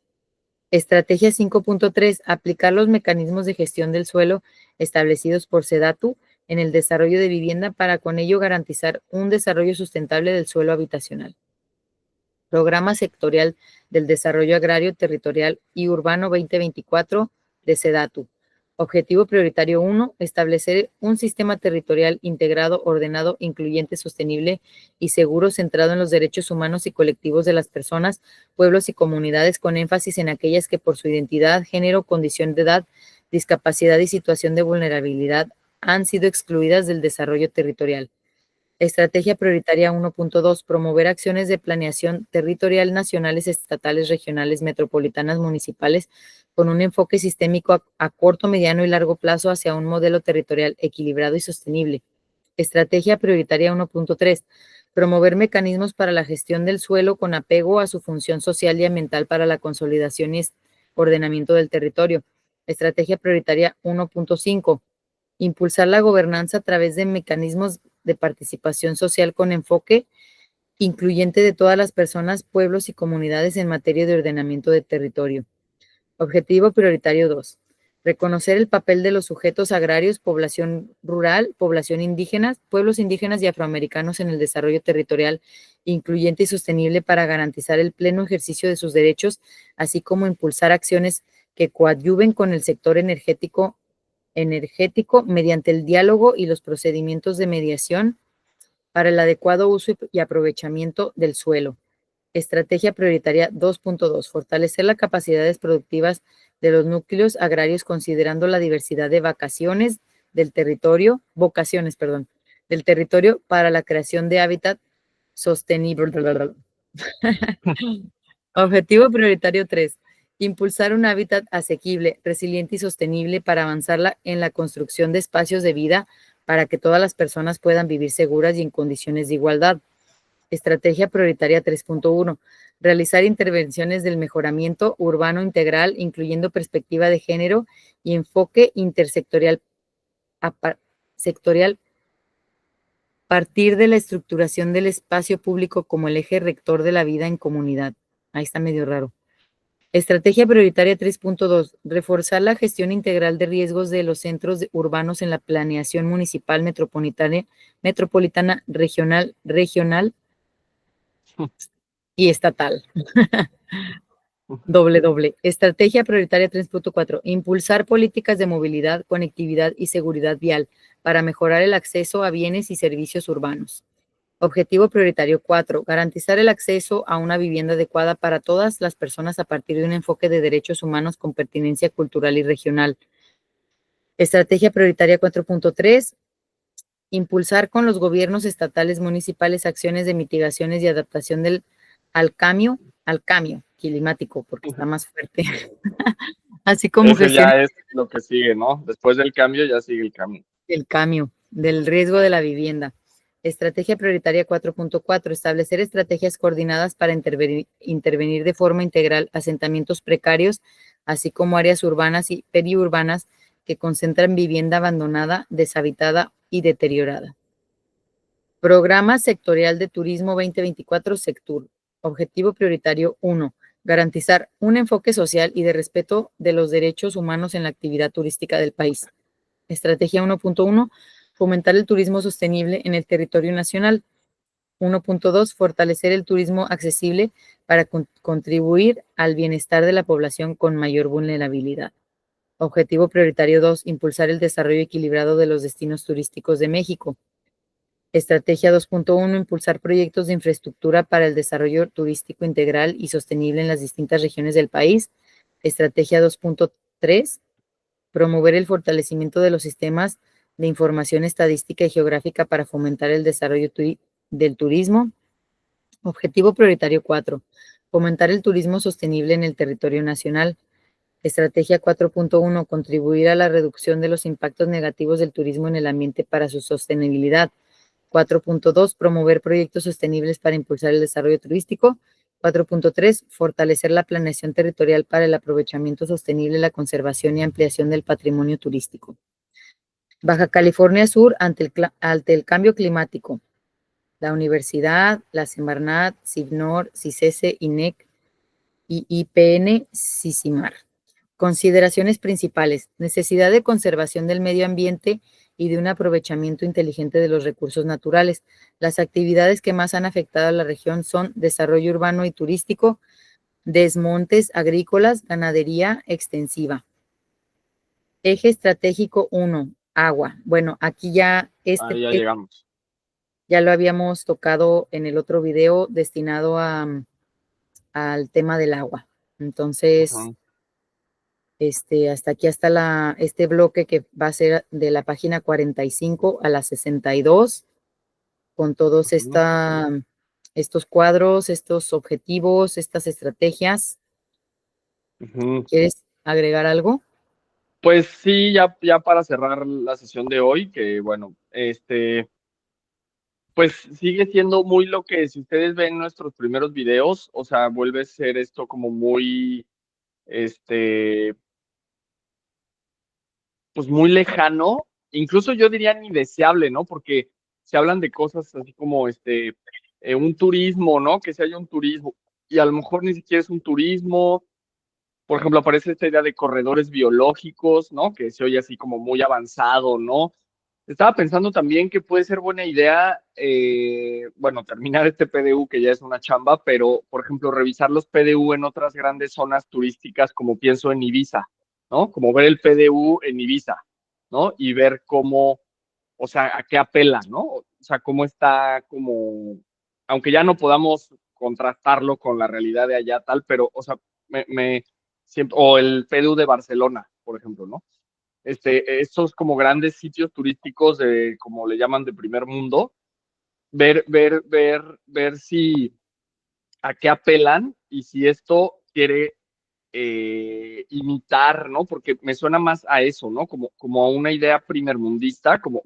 Estrategia 5.3. Aplicar los mecanismos de gestión del suelo establecidos por SEDATU en el desarrollo de vivienda para con ello garantizar un desarrollo sustentable del suelo habitacional. Programa Sectorial del Desarrollo Agrario, Territorial y Urbano 2024 de SEDATU. Objetivo prioritario 1, establecer un sistema territorial integrado, ordenado, incluyente, sostenible y seguro, centrado en los derechos humanos y colectivos de las personas, pueblos y comunidades, con énfasis en aquellas que por su identidad, género, condición de edad, discapacidad y situación de vulnerabilidad han sido excluidas del desarrollo territorial. Estrategia prioritaria 1.2, promover acciones de planeación territorial nacionales, estatales, regionales, metropolitanas, municipales, con un enfoque sistémico a corto, mediano y largo plazo hacia un modelo territorial equilibrado y sostenible. Estrategia prioritaria 1.3, promover mecanismos para la gestión del suelo con apego a su función social y ambiental para la consolidación y ordenamiento del territorio. Estrategia prioritaria 1.5, impulsar la gobernanza a través de mecanismos de participación social con enfoque incluyente de todas las personas, pueblos y comunidades en materia de ordenamiento de territorio. Objetivo prioritario 2. Reconocer el papel de los sujetos agrarios, población rural, población indígena, pueblos indígenas y afroamericanos en el desarrollo territorial incluyente y sostenible para garantizar el pleno ejercicio de sus derechos, así como impulsar acciones que coadyuven con el sector energético mediante el diálogo y los procedimientos de mediación para el adecuado uso y aprovechamiento del suelo. Estrategia prioritaria 2.2. Fortalecer las capacidades productivas de los núcleos agrarios considerando la diversidad de vocaciones del territorio para la creación de hábitat sostenible. Objetivo prioritario 3. Impulsar un hábitat asequible, resiliente y sostenible para avanzar en la construcción de espacios de vida para que todas las personas puedan vivir seguras y en condiciones de igualdad. Estrategia prioritaria 3.1. Realizar intervenciones del mejoramiento urbano integral, incluyendo perspectiva de género y enfoque intersectorial partir de la estructuración del espacio público como el eje rector de la vida en comunidad. Ahí está medio raro. Estrategia prioritaria 3.2. Reforzar la gestión integral de riesgos de los centros urbanos en la planeación municipal, metropolitana, regional y estatal. Doble. Estrategia prioritaria 3.4. Impulsar políticas de movilidad, conectividad y seguridad vial para mejorar el acceso a bienes y servicios urbanos. Objetivo prioritario 4. Garantizar el acceso a una vivienda adecuada para todas las personas a partir de un enfoque de derechos humanos con pertinencia cultural y regional. Estrategia prioritaria 4.3. Impulsar con los gobiernos estatales, municipales, acciones de mitigaciones y adaptación al cambio climático, porque está más fuerte. Así como Ese ya es lo que sigue, ¿no? Después del cambio ya sigue el cambio. El cambio, del riesgo de la vivienda. Estrategia prioritaria 4.4. Establecer estrategias coordinadas para intervenir de forma integral asentamientos precarios, así como áreas urbanas y periurbanas que concentran vivienda abandonada, deshabitada y deteriorada. Programa Sectorial de Turismo 2024 Sectur. Objetivo prioritario 1. Garantizar un enfoque social y de respeto de los derechos humanos en la actividad turística del país. Estrategia 1.1. Fomentar el turismo sostenible en el territorio nacional. 1.2. Fortalecer el turismo accesible para contribuir al bienestar de la población con mayor vulnerabilidad. Objetivo prioritario 2. Impulsar el desarrollo equilibrado de los destinos turísticos de México. Estrategia 2.1. Impulsar proyectos de infraestructura para el desarrollo turístico integral y sostenible en las distintas regiones del país. Estrategia 2.3. Promover el fortalecimiento de los sistemas de información estadística y geográfica para fomentar el desarrollo del turismo. Objetivo prioritario 4. Fomentar el turismo sostenible en el territorio nacional. Estrategia 4.1. Contribuir a la reducción de los impactos negativos del turismo en el ambiente para su sostenibilidad. 4.2. Promover proyectos sostenibles para impulsar el desarrollo turístico. 4.3. Fortalecer la planeación territorial para el aprovechamiento sostenible, la conservación y ampliación del patrimonio turístico. Baja California Sur ante el cambio climático. La Universidad, la Semarnat, CIVNOR, CICESE, INEC y IPN, CICIMAR. Consideraciones principales. Necesidad de conservación del medio ambiente y de un aprovechamiento inteligente de los recursos naturales. Las actividades que más han afectado a la región son desarrollo urbano y turístico, desmontes agrícolas, ganadería extensiva. Eje estratégico 1, agua. Bueno, aquí ya Ahí ya llegamos. ya lo habíamos tocado en el otro video destinado al tema del agua. Entonces, Ujú, hasta aquí, hasta este bloque que va a ser de la página 45 a la 62, con todos ujú, estos cuadros, estos objetivos, estas estrategias. ujú. ¿Quieres agregar algo? Pues sí, ya para cerrar la sesión de hoy, que bueno, pues sigue siendo muy lo que si ustedes ven nuestros primeros videos, o sea, vuelve a ser esto como muy, este, pues muy lejano, incluso yo diría ni deseable, ¿no? Porque se hablan de cosas así como un turismo, ¿no? Que si haya un turismo, y a lo mejor ni siquiera es un turismo. Por ejemplo, aparece esta idea de corredores biológicos, ¿no? Que se oye así como muy avanzado, ¿no? Estaba pensando también que puede ser buena idea, bueno, terminar este PDU, que ya es una chamba, pero, por ejemplo, revisar los PDU en otras grandes zonas turísticas, como pienso en Ibiza, ¿no? Como ver el PDU en Ibiza, ¿no? Y ver cómo, o sea, a qué apela, ¿no? O sea, cómo está como, aunque ya no podamos contrastarlo con la realidad de allá tal, pero, o sea, siempre, o el PDU de Barcelona, por ejemplo, ¿no? Estos como grandes sitios turísticos de, como le llaman, de primer mundo, ver si a qué apelan y si esto quiere imitar, ¿no? Porque me suena más a eso, ¿no? Como a una idea primermundista, como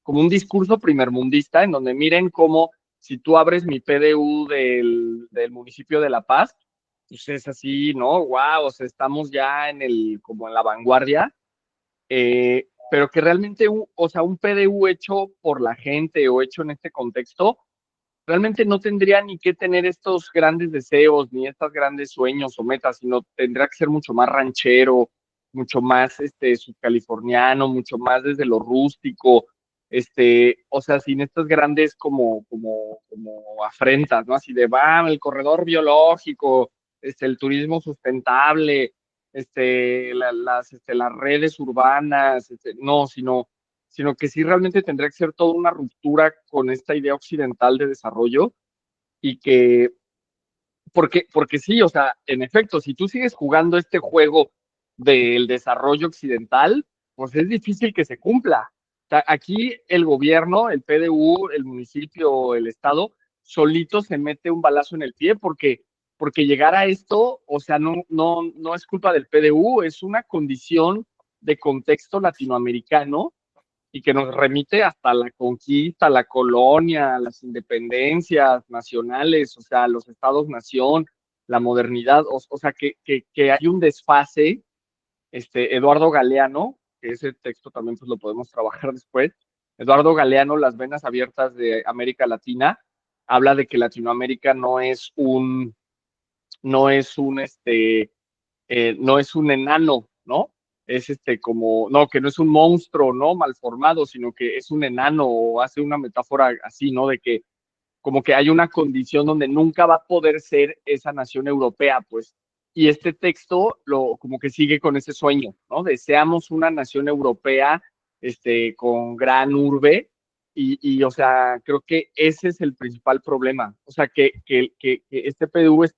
un discurso primermundista, en donde miren cómo si tú abres mi PDU del municipio de La Paz, pues es así, ¿no? Wow, o sea, estamos ya como en la vanguardia, pero que realmente, o sea, un PDU hecho por la gente o hecho en este contexto, realmente no tendría ni que tener estos grandes deseos, ni estos grandes sueños o metas, sino tendría que ser mucho más ranchero, mucho más subcaliforniano, mucho más desde lo rústico, o sea, sin estas grandes como afrentas, ¿no? Así de, va, el corredor biológico, el turismo sustentable, las redes urbanas, no, sino que sí realmente tendría que ser toda una ruptura con esta idea occidental de desarrollo y que, porque sí, o sea, en efecto, si tú sigues jugando este juego del desarrollo occidental, pues es difícil que se cumpla. O sea, aquí el gobierno, el PDU, el municipio, el Estado, solito se mete un balazo en el pie porque llegar a esto, o sea, no es culpa del PDU, es una condición de contexto latinoamericano y que nos remite hasta la conquista, la colonia, las independencias nacionales, o sea, los estados-nación, la modernidad, o sea, que hay un desfase. Eduardo Galeano, que ese texto también pues lo podemos trabajar después, Eduardo Galeano, Las venas abiertas de América Latina, habla de que Latinoamérica no es un enano, ¿no? Es como, no, que no es un monstruo, ¿no? Malformado, sino que es un enano, o hace una metáfora así, ¿no? De que como que hay una condición donde nunca va a poder ser esa nación europea, pues. Y este texto como que sigue con ese sueño, ¿no? Deseamos una nación europea, con gran urbe, o sea, creo que ese es el principal problema. O sea, que este PDU es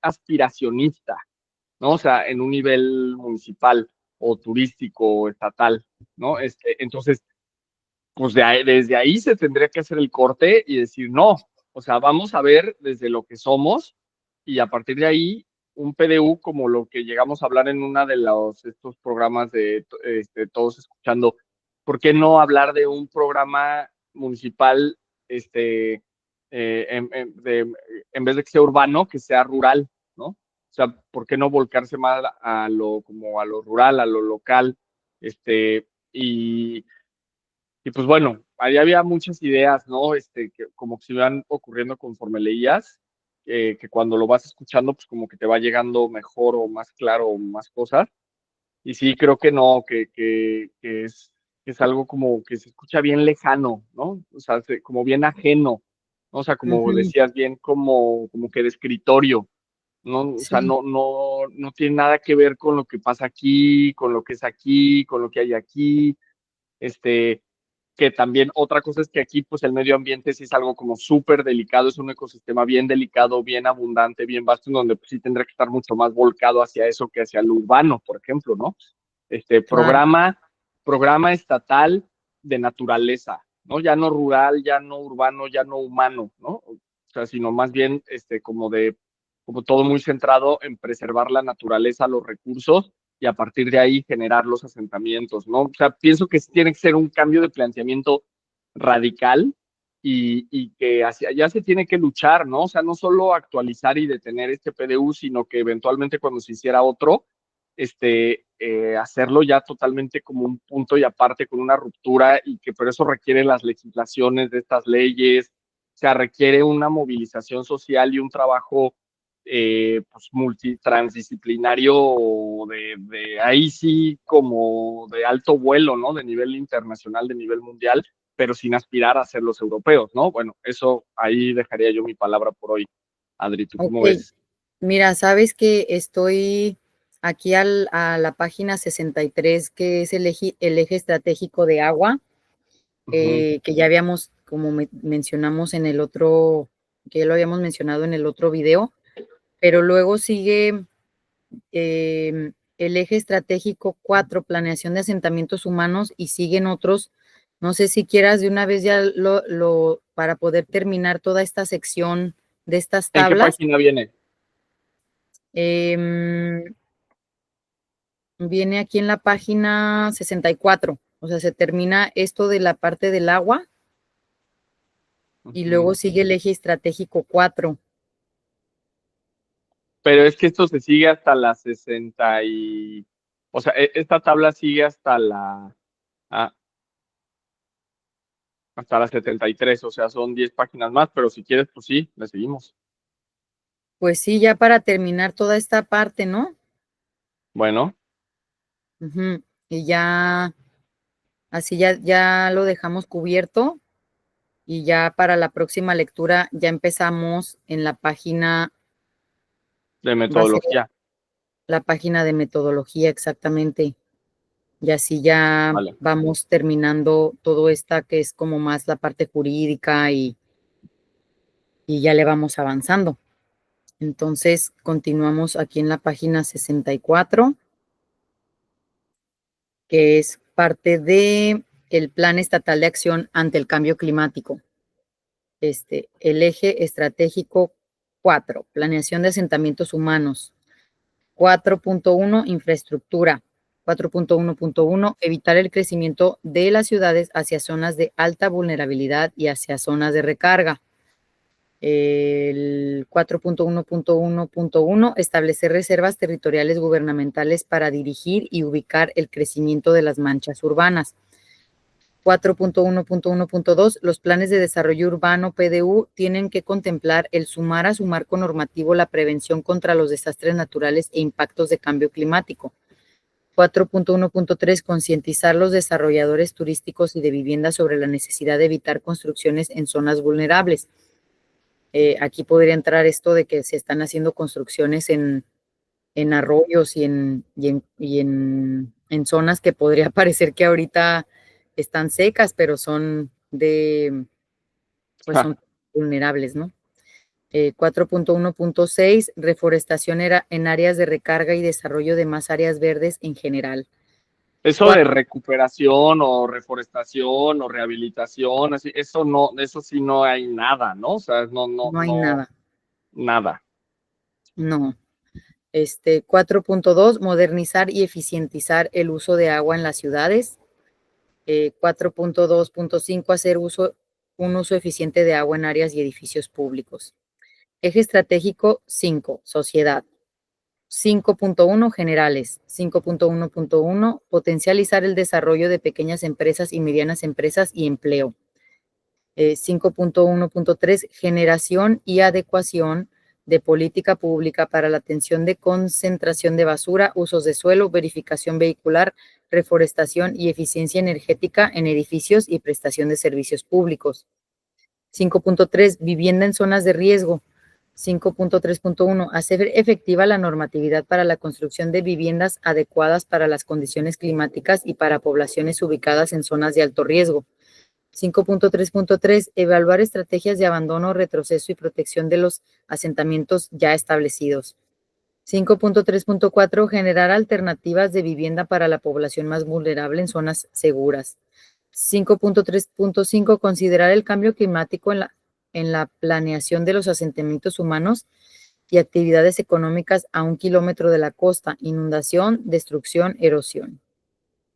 aspiracionista, ¿no? O sea, en un nivel municipal o turístico o estatal, ¿no? Entonces, pues desde ahí se tendría que hacer el corte y decir, no, o sea, vamos a ver desde lo que somos y a partir de ahí un PDU como lo que llegamos a hablar en una de estos programas de Todos Escuchando, ¿por qué no hablar de un programa municipal en vez de que sea urbano, que sea rural, ¿no? O sea, ¿por qué no volcarse más como a lo rural, a lo local? Y y pues bueno, ahí había muchas ideas, ¿no? Que como que se iban ocurriendo conforme leías, que cuando lo vas escuchando, pues como que te va llegando mejor o más claro o más cosas. Y sí, creo que no, que es algo como que se escucha bien lejano, ¿no? O sea, como bien ajeno, ¿no? O sea, como Ujú. decías, bien como que de escritorio. ¿no? O sea, Sí, no tiene nada que ver con lo que pasa aquí, con lo que es aquí, con lo que hay aquí. Este, que también otra cosa es que aquí pues el medio ambiente sí es algo como súper delicado, es un ecosistema bien delicado, bien abundante, bien vasto, en donde pues, sí tendrá que estar mucho más volcado hacia eso que hacia lo urbano, por ejemplo, ¿no? claro. Programa estatal de naturaleza, ¿no? Ya no rural, ya no urbano, ya no humano, ¿no? O sea, sino más bien como todo muy centrado en preservar la naturaleza, los recursos y a partir de ahí generar los asentamientos, ¿no? O sea, pienso que tiene que ser un cambio de planteamiento radical y que hacia allá se tiene que luchar, ¿no? O sea, no solo actualizar y detener este PDU, sino que eventualmente cuando se hiciera otro, hacerlo ya totalmente como un punto y aparte con una ruptura y que por eso requiere las legislaciones de estas leyes, o sea, requiere una movilización social y un trabajo pues multitransdisciplinario de ahí sí como de alto vuelo, ¿no? De nivel internacional, de nivel mundial, pero sin aspirar a ser los europeos, ¿no? Bueno, eso ahí dejaría yo mi palabra por hoy. Adri, ¿tú Ok, cómo ves? mira, sabes que estoy aquí a la página 63, que es el eje estratégico de agua, Uh -huh. que ya habíamos, como mencionamos en el otro, que ya lo habíamos mencionado en el otro video, pero luego sigue el eje estratégico 4, planeación de asentamientos humanos, y siguen otros. No sé si quieras de una vez ya para poder terminar toda esta sección de estas ¿En qué tablas. página viene? Em, Viene aquí en la página 64, o sea, se termina esto de la parte del agua Uh y -huh. luego sigue el eje estratégico 4. Pero es que esto se sigue hasta la 60 y... O sea, esta tabla sigue ah, hasta la 73, o sea, son 10 páginas más, pero si quieres, pues sí, le seguimos. Pues sí, ya para terminar toda esta parte, ¿no? Bueno, Ujú. Y ya, así ya lo dejamos cubierto y ya para la próxima lectura ya empezamos en la página, de va a ser metodología. la página de metodología exactamente. Y así ya Vale. vamos terminando todo esta que es como más la parte jurídica y ya le vamos avanzando. Entonces, continuamos aquí en la página 64, que es parte de el Plan Estatal de Acción ante el Cambio Climático. El eje estratégico 4, planeación de asentamientos humanos. 4.1, infraestructura. 4.1.1, evitar el crecimiento de las ciudades hacia zonas de alta vulnerabilidad y hacia zonas de recarga. El 4.1.1.1, establecer reservas territoriales gubernamentales para dirigir y ubicar el crecimiento de las manchas urbanas. 4.1.1.2, los planes de desarrollo urbano PDU tienen que contemplar el sumar a su marco normativo la prevención contra los desastres naturales e impactos de cambio climático. 4.1.3, concientizar los desarrolladores turísticos y de vivienda sobre la necesidad de evitar construcciones en zonas vulnerables. Aquí podría entrar esto de que se están haciendo construcciones en arroyos en zonas que podría parecer que ahorita están secas, pero pues Ja, son vulnerables, ¿no? 4.1.6, reforestación en áreas de recarga y desarrollo de más áreas verdes en general. eso de recuperación o reforestación o rehabilitación, así, eso no, eso sí no hay nada, ¿no? O sea, No hay nada, nada. no. 4.2, modernizar y eficientizar el uso de agua en las ciudades. 4.2.5, hacer un uso eficiente de agua en áreas y edificios públicos. Eje estratégico 5, sociedad. 5.1, generales. 5.1.1, potencializar el desarrollo de pequeñas empresas y medianas empresas y empleo. 5.1.3, generación y adecuación de política pública para la atención de concentración de basura, usos de suelo, verificación vehicular, reforestación y eficiencia energética en edificios y prestación de servicios públicos. 5.3, vivienda en zonas de riesgo. 5.3.1. Hacer efectiva la normatividad para la construcción de viviendas adecuadas para las condiciones climáticas y para poblaciones ubicadas en zonas de alto riesgo. 5.3.3. Evaluar estrategias de abandono, retroceso y protección de los asentamientos ya establecidos. 5.3.4. Generar alternativas de vivienda para la población más vulnerable en zonas seguras. 5.3.5. Considerar el cambio climático en la planeación de los asentamientos humanos y actividades económicas a 1 kilómetro de la costa, inundación, destrucción, erosión.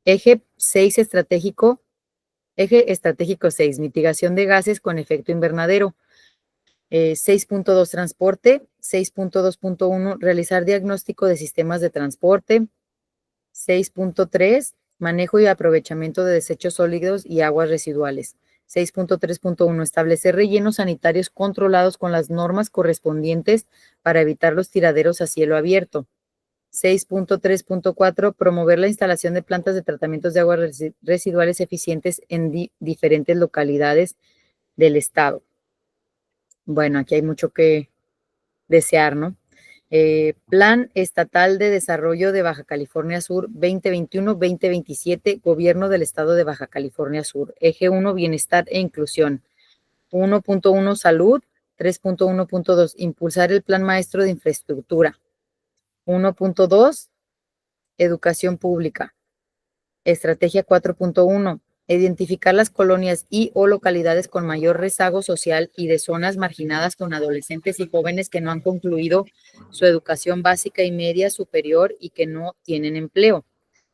Eje estratégico 6, mitigación de gases con efecto invernadero. 6.2, transporte. 6.2.1, realizar diagnóstico de sistemas de transporte. 6.3, manejo y aprovechamiento de desechos sólidos y aguas residuales. 6.3.1, establecer rellenos sanitarios controlados con las normas correspondientes para evitar los tiraderos a cielo abierto. 6.3.4, promover la instalación de plantas de tratamientos de aguas residuales eficientes en diferentes localidades del estado. Bueno, aquí hay mucho que desear, ¿no? Plan Estatal de Desarrollo de Baja California Sur 2021-2027, Gobierno del Estado de Baja California Sur. Eje 1, Bienestar e Inclusión. 1.1, Salud. 3.1.2, impulsar el Plan Maestro de Infraestructura. 1.2, Educación Pública. Estrategia 4.1, identificar las colonias y o localidades con mayor rezago social y de zonas marginadas con adolescentes y jóvenes que no han concluido su educación básica y media superior y que no tienen empleo.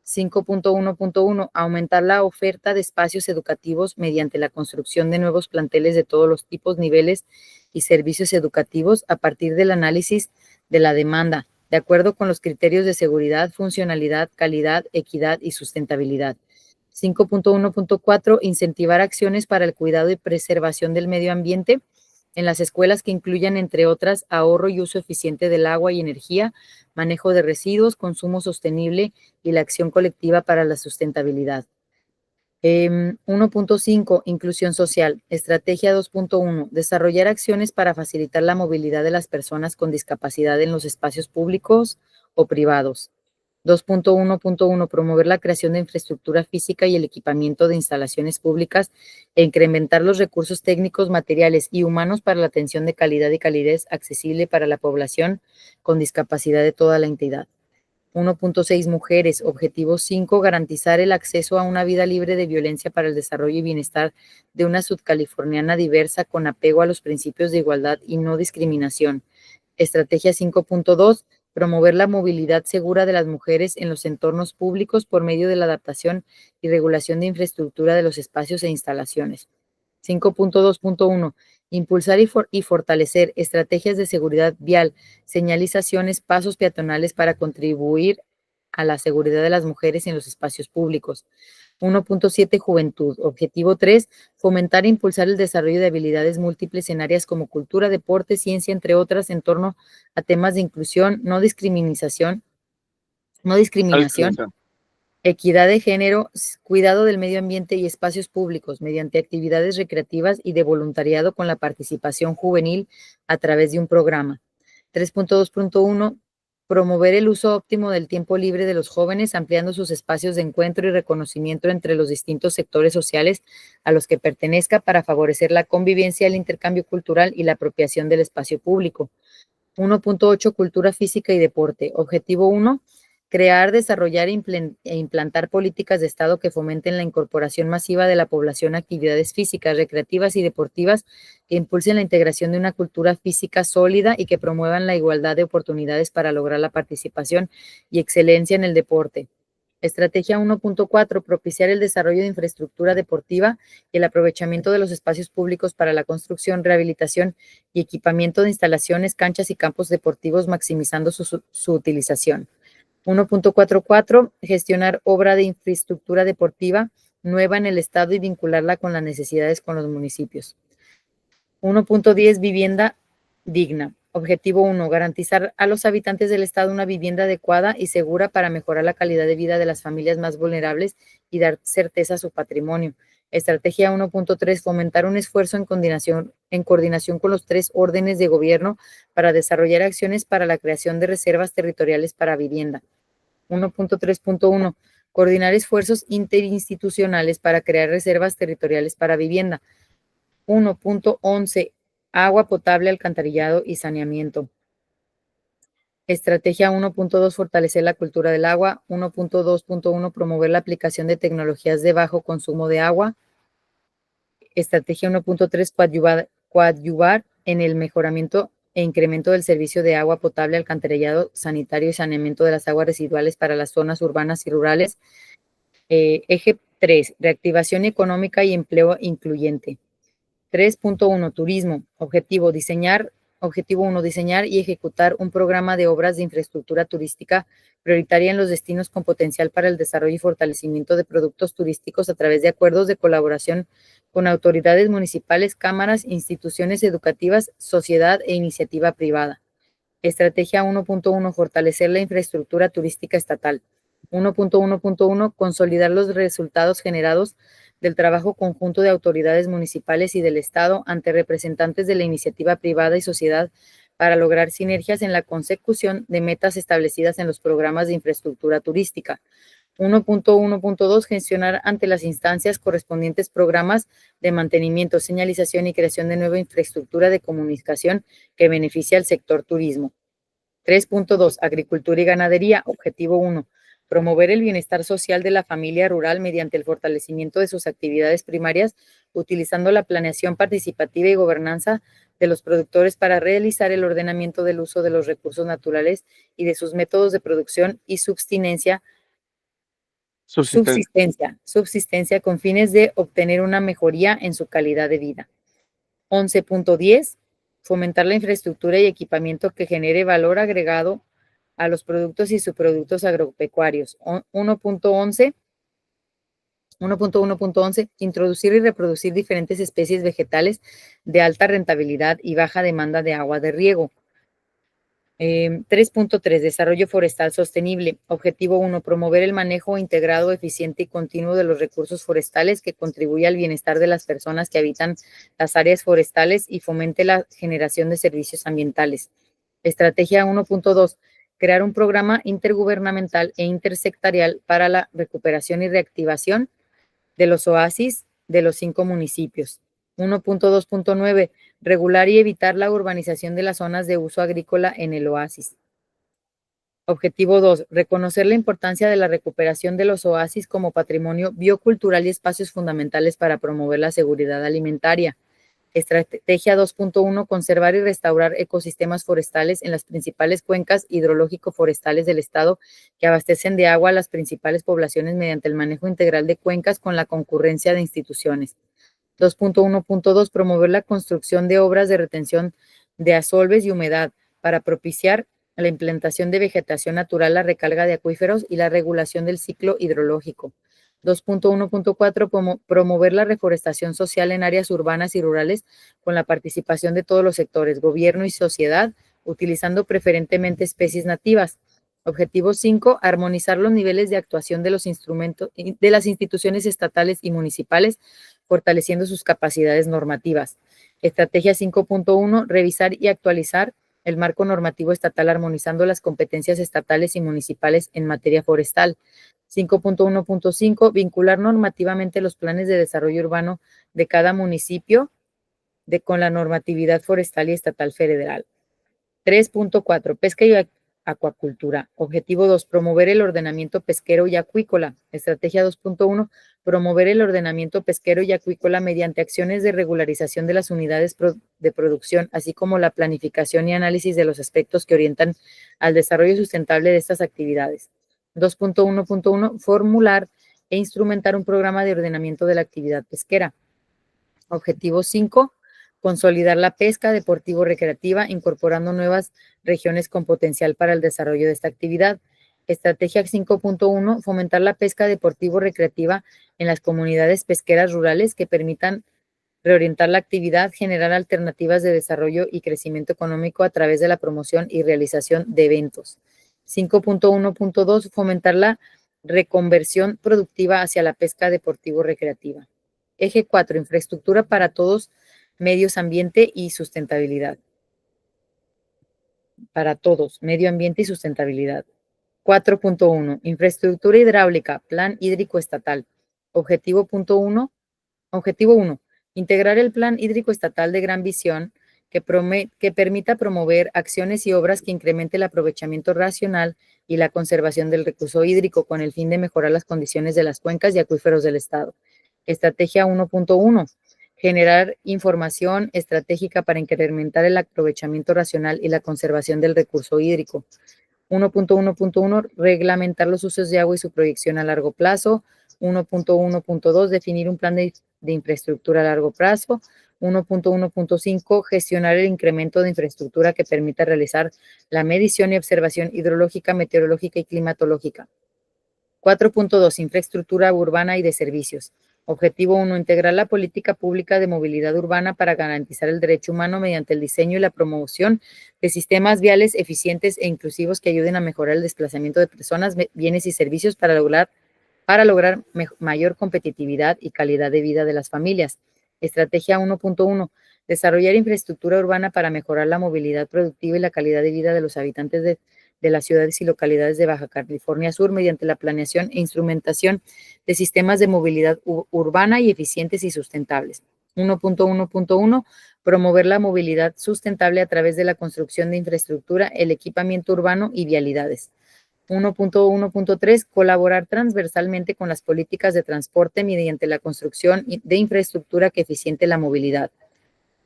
5.1.1, aumentar la oferta de espacios educativos mediante la construcción de nuevos planteles de todos los tipos, niveles y servicios educativos a partir del análisis de la demanda, de acuerdo con los criterios de seguridad, funcionalidad, calidad, equidad y sustentabilidad. 5.1.4, incentivar acciones para el cuidado y preservación del medio ambiente en las escuelas que incluyan, entre otras, ahorro y uso eficiente del agua y energía, manejo de residuos, consumo sostenible y la acción colectiva para la sustentabilidad. 1.5, inclusión social. Estrategia 2.1, desarrollar acciones para facilitar la movilidad de las personas con discapacidad en los espacios públicos o privados. 2.1.1, promover la creación de infraestructura física y el equipamiento de instalaciones públicas e incrementar los recursos técnicos, materiales y humanos para la atención de calidad y calidez accesible para la población con discapacidad de toda la entidad. 1.6, mujeres. Objetivo 5, garantizar el acceso a una vida libre de violencia para el desarrollo y bienestar de una sudcaliforniana diversa con apego a los principios de igualdad y no discriminación. Estrategia 5.2, promover la movilidad segura de las mujeres en los entornos públicos por medio de la adaptación y regulación de infraestructura de los espacios e instalaciones. 5.2.1, impulsar y fortalecer estrategias de seguridad vial, señalizaciones, pasos peatonales para contribuir a la seguridad de las mujeres en los espacios públicos. 1.7, juventud. Objetivo 3, fomentar e impulsar el desarrollo de habilidades múltiples en áreas como cultura, deporte, ciencia, entre otras, en torno a temas de inclusión, no discriminación, equidad de género, cuidado del medio ambiente y espacios públicos mediante actividades recreativas y de voluntariado con la participación juvenil a través de un programa. 3.2.1, promover el uso óptimo del tiempo libre de los jóvenes, ampliando sus espacios de encuentro y reconocimiento entre los distintos sectores sociales a los que pertenezca para favorecer la convivencia, el intercambio cultural y la apropiación del espacio público. 1.8, cultura física y deporte. Objetivo 1, crear, desarrollar e implantar políticas de Estado que fomenten la incorporación masiva de la población a actividades físicas, recreativas y deportivas que impulsen la integración de una cultura física sólida y que promuevan la igualdad de oportunidades para lograr la participación y excelencia en el deporte. Estrategia 1.4, propiciar el desarrollo de infraestructura deportiva y el aprovechamiento de los espacios públicos para la construcción, rehabilitación y equipamiento de instalaciones, canchas y campos deportivos, maximizando su utilización. 1.44, gestionar obra de infraestructura deportiva nueva en el estado y vincularla con las necesidades con los municipios. 1.10, vivienda digna. Objetivo 1, garantizar a los habitantes del estado una vivienda adecuada y segura para mejorar la calidad de vida de las familias más vulnerables y dar certeza a su patrimonio. Estrategia 1.3, fomentar un esfuerzo en coordinación con los 3 órdenes de gobierno para desarrollar acciones para la creación de reservas territoriales para vivienda. 1.3.1, coordinar esfuerzos interinstitucionales para crear reservas territoriales para vivienda. 1.11, agua potable, alcantarillado y saneamiento. Estrategia 1.2, fortalecer la cultura del agua. 1.2.1, promover la aplicación de tecnologías de bajo consumo de agua. Estrategia 1.3, coadyuvar en el mejoramiento e incremento del servicio de agua potable, alcantarillado, sanitario y saneamiento de las aguas residuales para las zonas urbanas y rurales. Eje 3, reactivación económica y empleo incluyente. 3.1, turismo. Objetivo 1, diseñar y ejecutar un programa de obras de infraestructura turística prioritaria en los destinos con potencial para el desarrollo y fortalecimiento de productos turísticos a través de acuerdos de colaboración con autoridades municipales, cámaras, instituciones educativas, sociedad e iniciativa privada. Estrategia 1.1, fortalecer la infraestructura turística estatal. 1.1.1, consolidar los resultados generados del trabajo conjunto de autoridades municipales y del Estado ante representantes de la iniciativa privada y sociedad para lograr sinergias en la consecución de metas establecidas en los programas de infraestructura turística. 1.1.2, gestionar ante las instancias correspondientes programas de mantenimiento, señalización y creación de nueva infraestructura de comunicación que beneficie al sector turismo. 3.2, agricultura y ganadería. Objetivo 1, promover el bienestar social de la familia rural mediante el fortalecimiento de sus actividades primarias, utilizando la planeación participativa y gobernanza de los productores para realizar el ordenamiento del uso de los recursos naturales y de sus métodos de producción y subsistencia con fines de obtener una mejoría en su calidad de vida. 11.10, fomentar la infraestructura y equipamiento que genere valor agregado a los productos y subproductos agropecuarios. 1.1.11, introducir y reproducir diferentes especies vegetales de alta rentabilidad y baja demanda de agua de riego. 3.3, desarrollo forestal sostenible. Objetivo 1, promover el manejo integrado, eficiente y continuo de los recursos forestales que contribuya al bienestar de las personas que habitan las áreas forestales y fomente la generación de servicios ambientales. Estrategia 1.2, crear un programa intergubernamental e intersectorial para la recuperación y reactivación de los oasis de los 5 municipios. 1.2.9, regular y evitar la urbanización de las zonas de uso agrícola en el oasis. Objetivo 2, reconocer la importancia de la recuperación de los oasis como patrimonio biocultural y espacios fundamentales para promover la seguridad alimentaria. Estrategia 2.1, conservar y restaurar ecosistemas forestales en las principales cuencas hidrológico-forestales del Estado que abastecen de agua a las principales poblaciones mediante el manejo integral de cuencas con la concurrencia de instituciones. 2.1.2, promover la construcción de obras de retención de asolves y humedad para propiciar la implantación de vegetación natural, la recarga de acuíferos y la regulación del ciclo hidrológico. 2.1.4, promover la reforestación social en áreas urbanas y rurales con la participación de todos los sectores, gobierno y sociedad, utilizando preferentemente especies nativas. Objetivo 5, armonizar los niveles de actuación de los instrumentos de las instituciones estatales y municipales, fortaleciendo sus capacidades normativas. Estrategia 5.1, revisar y actualizar el marco normativo estatal, armonizando las competencias estatales y municipales en materia forestal. 5.1.5, vincular normativamente los planes de desarrollo urbano de cada municipio con la normatividad forestal y estatal federal. 3.4, pesca y acuacultura. Objetivo 2, promover el ordenamiento pesquero y acuícola. Estrategia 2.1, promover el ordenamiento pesquero y acuícola mediante acciones de regularización de las unidades de producción, así como la planificación y análisis de los aspectos que orientan al desarrollo sustentable de estas actividades. 2.1.1, formular e instrumentar un programa de ordenamiento de la actividad pesquera. Objetivo 5, consolidar la pesca deportivo-recreativa, incorporando nuevas regiones con potencial para el desarrollo de esta actividad. Estrategia 5.1, fomentar la pesca deportivo-recreativa en las comunidades pesqueras rurales que permitan reorientar la actividad, generar alternativas de desarrollo y crecimiento económico a través de la promoción y realización de eventos. 5.1.2, fomentar la reconversión productiva hacia la pesca deportivo-recreativa. Eje 4, infraestructura para todos, medios ambiente y sustentabilidad. Para todos, medio ambiente y sustentabilidad. 4.1, infraestructura hidráulica, plan hídrico estatal. Objetivo 1, integrar el plan hídrico estatal de gran visión que permita promover acciones y obras que incrementen el aprovechamiento racional y la conservación del recurso hídrico con el fin de mejorar las condiciones de las cuencas y acuíferos del Estado. Estrategia 1.1, generar información estratégica para incrementar el aprovechamiento racional y la conservación del recurso hídrico. 1.1.1, reglamentar los usos de agua y su proyección a largo plazo. 1.1.2, definir un plan de infraestructura a largo plazo. 1.1.5, gestionar el incremento de infraestructura que permita realizar la medición y observación hidrológica, meteorológica y climatológica. 4.2, infraestructura urbana y de servicios. Objetivo 1, integrar la política pública de movilidad urbana para garantizar el derecho humano mediante el diseño y la promoción de sistemas viales eficientes e inclusivos que ayuden a mejorar el desplazamiento de personas, bienes y servicios para lograr mayor competitividad y calidad de vida de las familias. Estrategia 1.1, desarrollar infraestructura urbana para mejorar la movilidad productiva y la calidad de vida de los habitantes de las ciudades y localidades de Baja California Sur mediante la planeación e instrumentación de sistemas de movilidad urbana y eficientes y sustentables. 1.1.1, promover la movilidad sustentable a través de la construcción de infraestructura, el equipamiento urbano y vialidades. 1.1.3, colaborar transversalmente con las políticas de transporte mediante la construcción de infraestructura que eficiente la movilidad.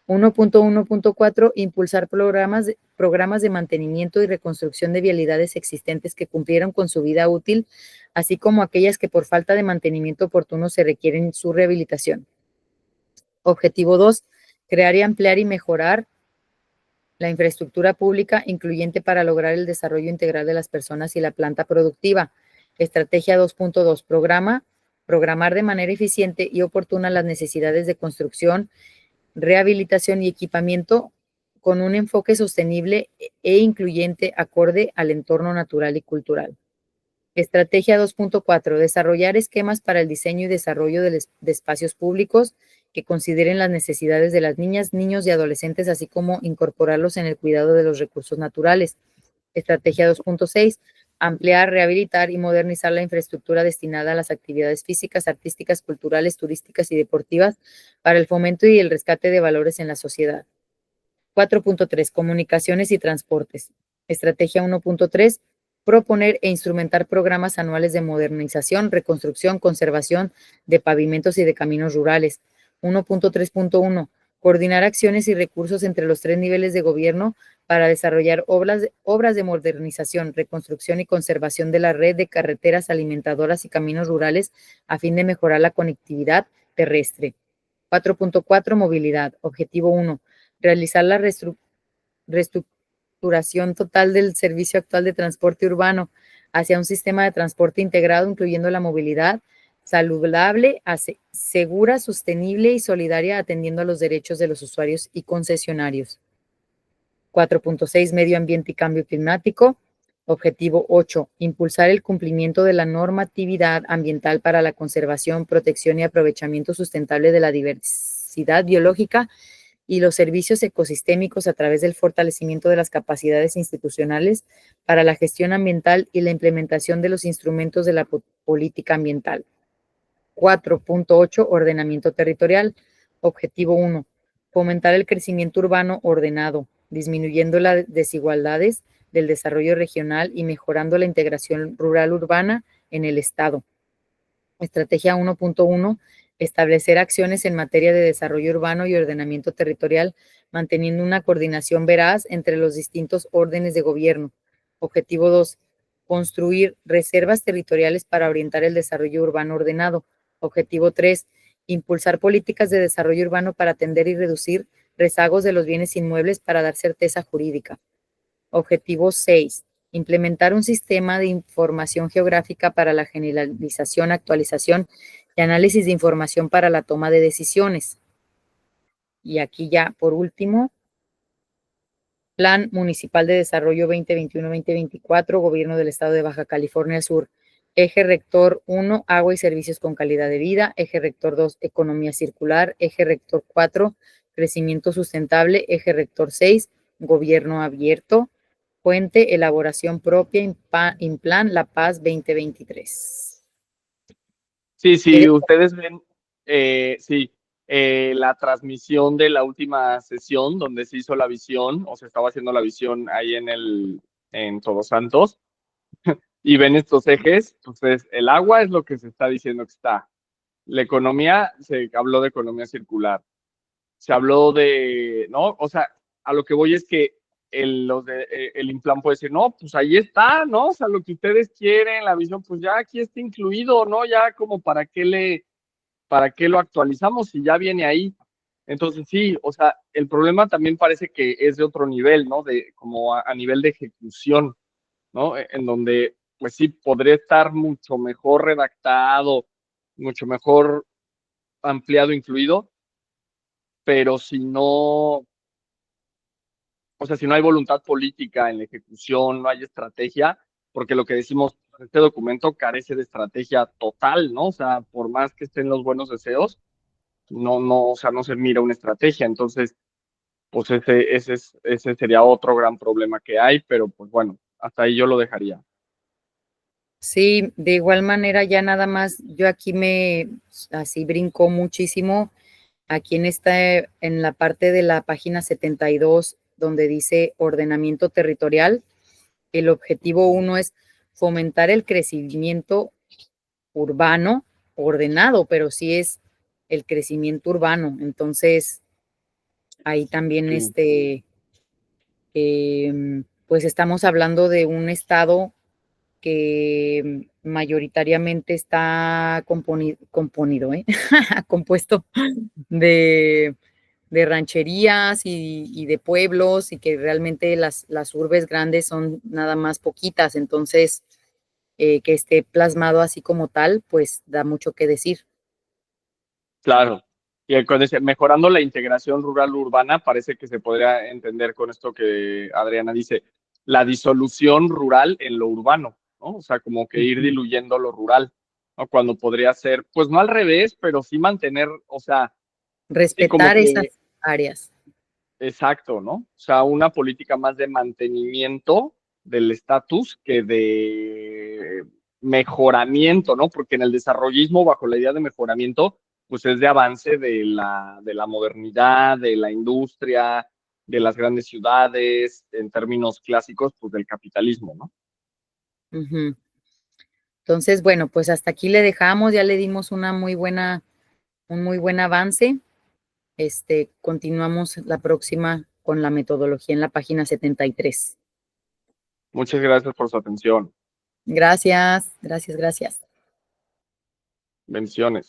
1.1.4, impulsar programas de mantenimiento y reconstrucción de vialidades existentes que cumplieron con su vida útil, así como aquellas que por falta de mantenimiento oportuno se requieren su rehabilitación. Objetivo 2, crear y ampliar y mejorar la infraestructura pública incluyente para lograr el desarrollo integral de las personas y la planta productiva. Estrategia 2.2, programar de manera eficiente y oportuna las necesidades de construcción, rehabilitación y equipamiento con un enfoque sostenible e incluyente acorde al entorno natural y cultural. Estrategia 2.4, desarrollar esquemas para el diseño y desarrollo de espacios públicos que consideren las necesidades de las niñas, niños y adolescentes, así como incorporarlos en el cuidado de los recursos naturales. Estrategia 2.6, ampliar, rehabilitar y modernizar la infraestructura destinada a las actividades físicas, artísticas, culturales, turísticas y deportivas para el fomento y el rescate de valores en la sociedad. 4.3, comunicaciones y transportes. Estrategia 1.3, proponer e instrumentar programas anuales de modernización, reconstrucción, conservación de pavimentos y de caminos rurales. 1.3.1, coordinar acciones y recursos entre los 3 niveles de gobierno para desarrollar obras de modernización, reconstrucción y conservación de la red de carreteras alimentadoras y caminos rurales a fin de mejorar la conectividad terrestre. 4.4, movilidad. Objetivo 1, realizar la reestructuración total del servicio actual de transporte urbano hacia un sistema de transporte integrado, incluyendo la movilidad saludable, segura, sostenible y solidaria, atendiendo a los derechos de los usuarios y concesionarios. 4.6, medio ambiente y cambio climático. Objetivo 8, impulsar el cumplimiento de la normatividad ambiental para la conservación, protección y aprovechamiento sustentable de la diversidad biológica y los servicios ecosistémicos a través del fortalecimiento de las capacidades institucionales para la gestión ambiental y la implementación de los instrumentos de la política ambiental. 4.8, ordenamiento territorial. Objetivo 1, fomentar el crecimiento urbano ordenado, disminuyendo las desigualdades del desarrollo regional y mejorando la integración rural-urbana en el Estado. Estrategia 1.1, establecer acciones en materia de desarrollo urbano y ordenamiento territorial, manteniendo una coordinación veraz entre los distintos órdenes de gobierno. Objetivo 2, construir reservas territoriales para orientar el desarrollo urbano ordenado. Objetivo 3, impulsar políticas de desarrollo urbano para atender y reducir rezagos de los bienes inmuebles para dar certeza jurídica. Objetivo 6, implementar un sistema de información geográfica para la generalización, actualización y análisis de información para la toma de decisiones. Y aquí ya, por último, Plan Municipal de Desarrollo 2021-2024, Gobierno del Estado de Baja California Sur. Eje rector 1, agua y servicios con calidad de vida. Eje rector 2, economía circular. Eje rector 4, crecimiento sustentable. Eje rector 6, gobierno abierto. Fuente, elaboración propia, Implan La Paz 2023. Sí, sí, ustedes ven, sí, la transmisión de la última sesión donde se hizo la visión, o se estaba haciendo la visión ahí en Todos Santos, y ven estos ejes, entonces el agua es lo que se está diciendo que está. La economía, se habló de economía circular. Se habló de, ¿no? O sea, a lo que voy es que el Implan puede decir, no, pues ahí está, ¿no? O sea, lo que ustedes quieren, la visión, pues ya aquí está incluido, ¿no? Ya como para qué lo actualizamos si ya viene ahí. Entonces sí, o sea, el problema también parece que es de otro nivel, ¿no? De como a nivel de ejecución, ¿no? En donde, pues sí, podría estar mucho mejor redactado, mucho mejor ampliado, incluido, pero si no, o sea, si no hay voluntad política en la ejecución, no hay estrategia, porque lo que decimos, este documento carece de estrategia total, ¿no? O sea, por más que estén los buenos deseos, no, o sea, no se mira una estrategia. Entonces, pues ese sería otro gran problema que hay, pero pues bueno, hasta ahí yo lo dejaría. Sí, de igual manera, ya nada más, yo aquí así brincó muchísimo, aquí en la parte de la página 72, donde dice ordenamiento territorial, el objetivo 1 es fomentar el crecimiento urbano ordenado, pero sí es el crecimiento urbano. Entonces, ahí también Sí, pues estamos hablando de un estado que mayoritariamente está componido, compuesto de, de rancherías y de pueblos, y que realmente las urbes grandes son nada más poquitas. Entonces, que esté plasmado así como tal, pues da mucho que decir. claro. Y cuando dice mejorando la integración rural-urbana, parece que se podría entender con esto que Adriana dice, la disolución rural en lo urbano, ¿no? O sea, como que ir Ujú. diluyendo lo rural, ¿no? Cuando podría ser, pues no al revés, pero sí mantener, o sea, sí, como Respetar que, esas áreas. exacto, ¿no? O sea, una política más de mantenimiento del estatus que de mejoramiento, ¿no? Porque en el desarrollismo, bajo la idea de mejoramiento, pues es de avance de la modernidad, de la industria, de las grandes ciudades, en términos clásicos, pues del capitalismo, ¿no? Ujú. Entonces, bueno, pues hasta aquí le dejamos, ya le dimos un muy buen avance. Continuamos la próxima con la metodología en la página 73. Muchas gracias por su atención. Gracias, gracias, gracias. Bendiciones.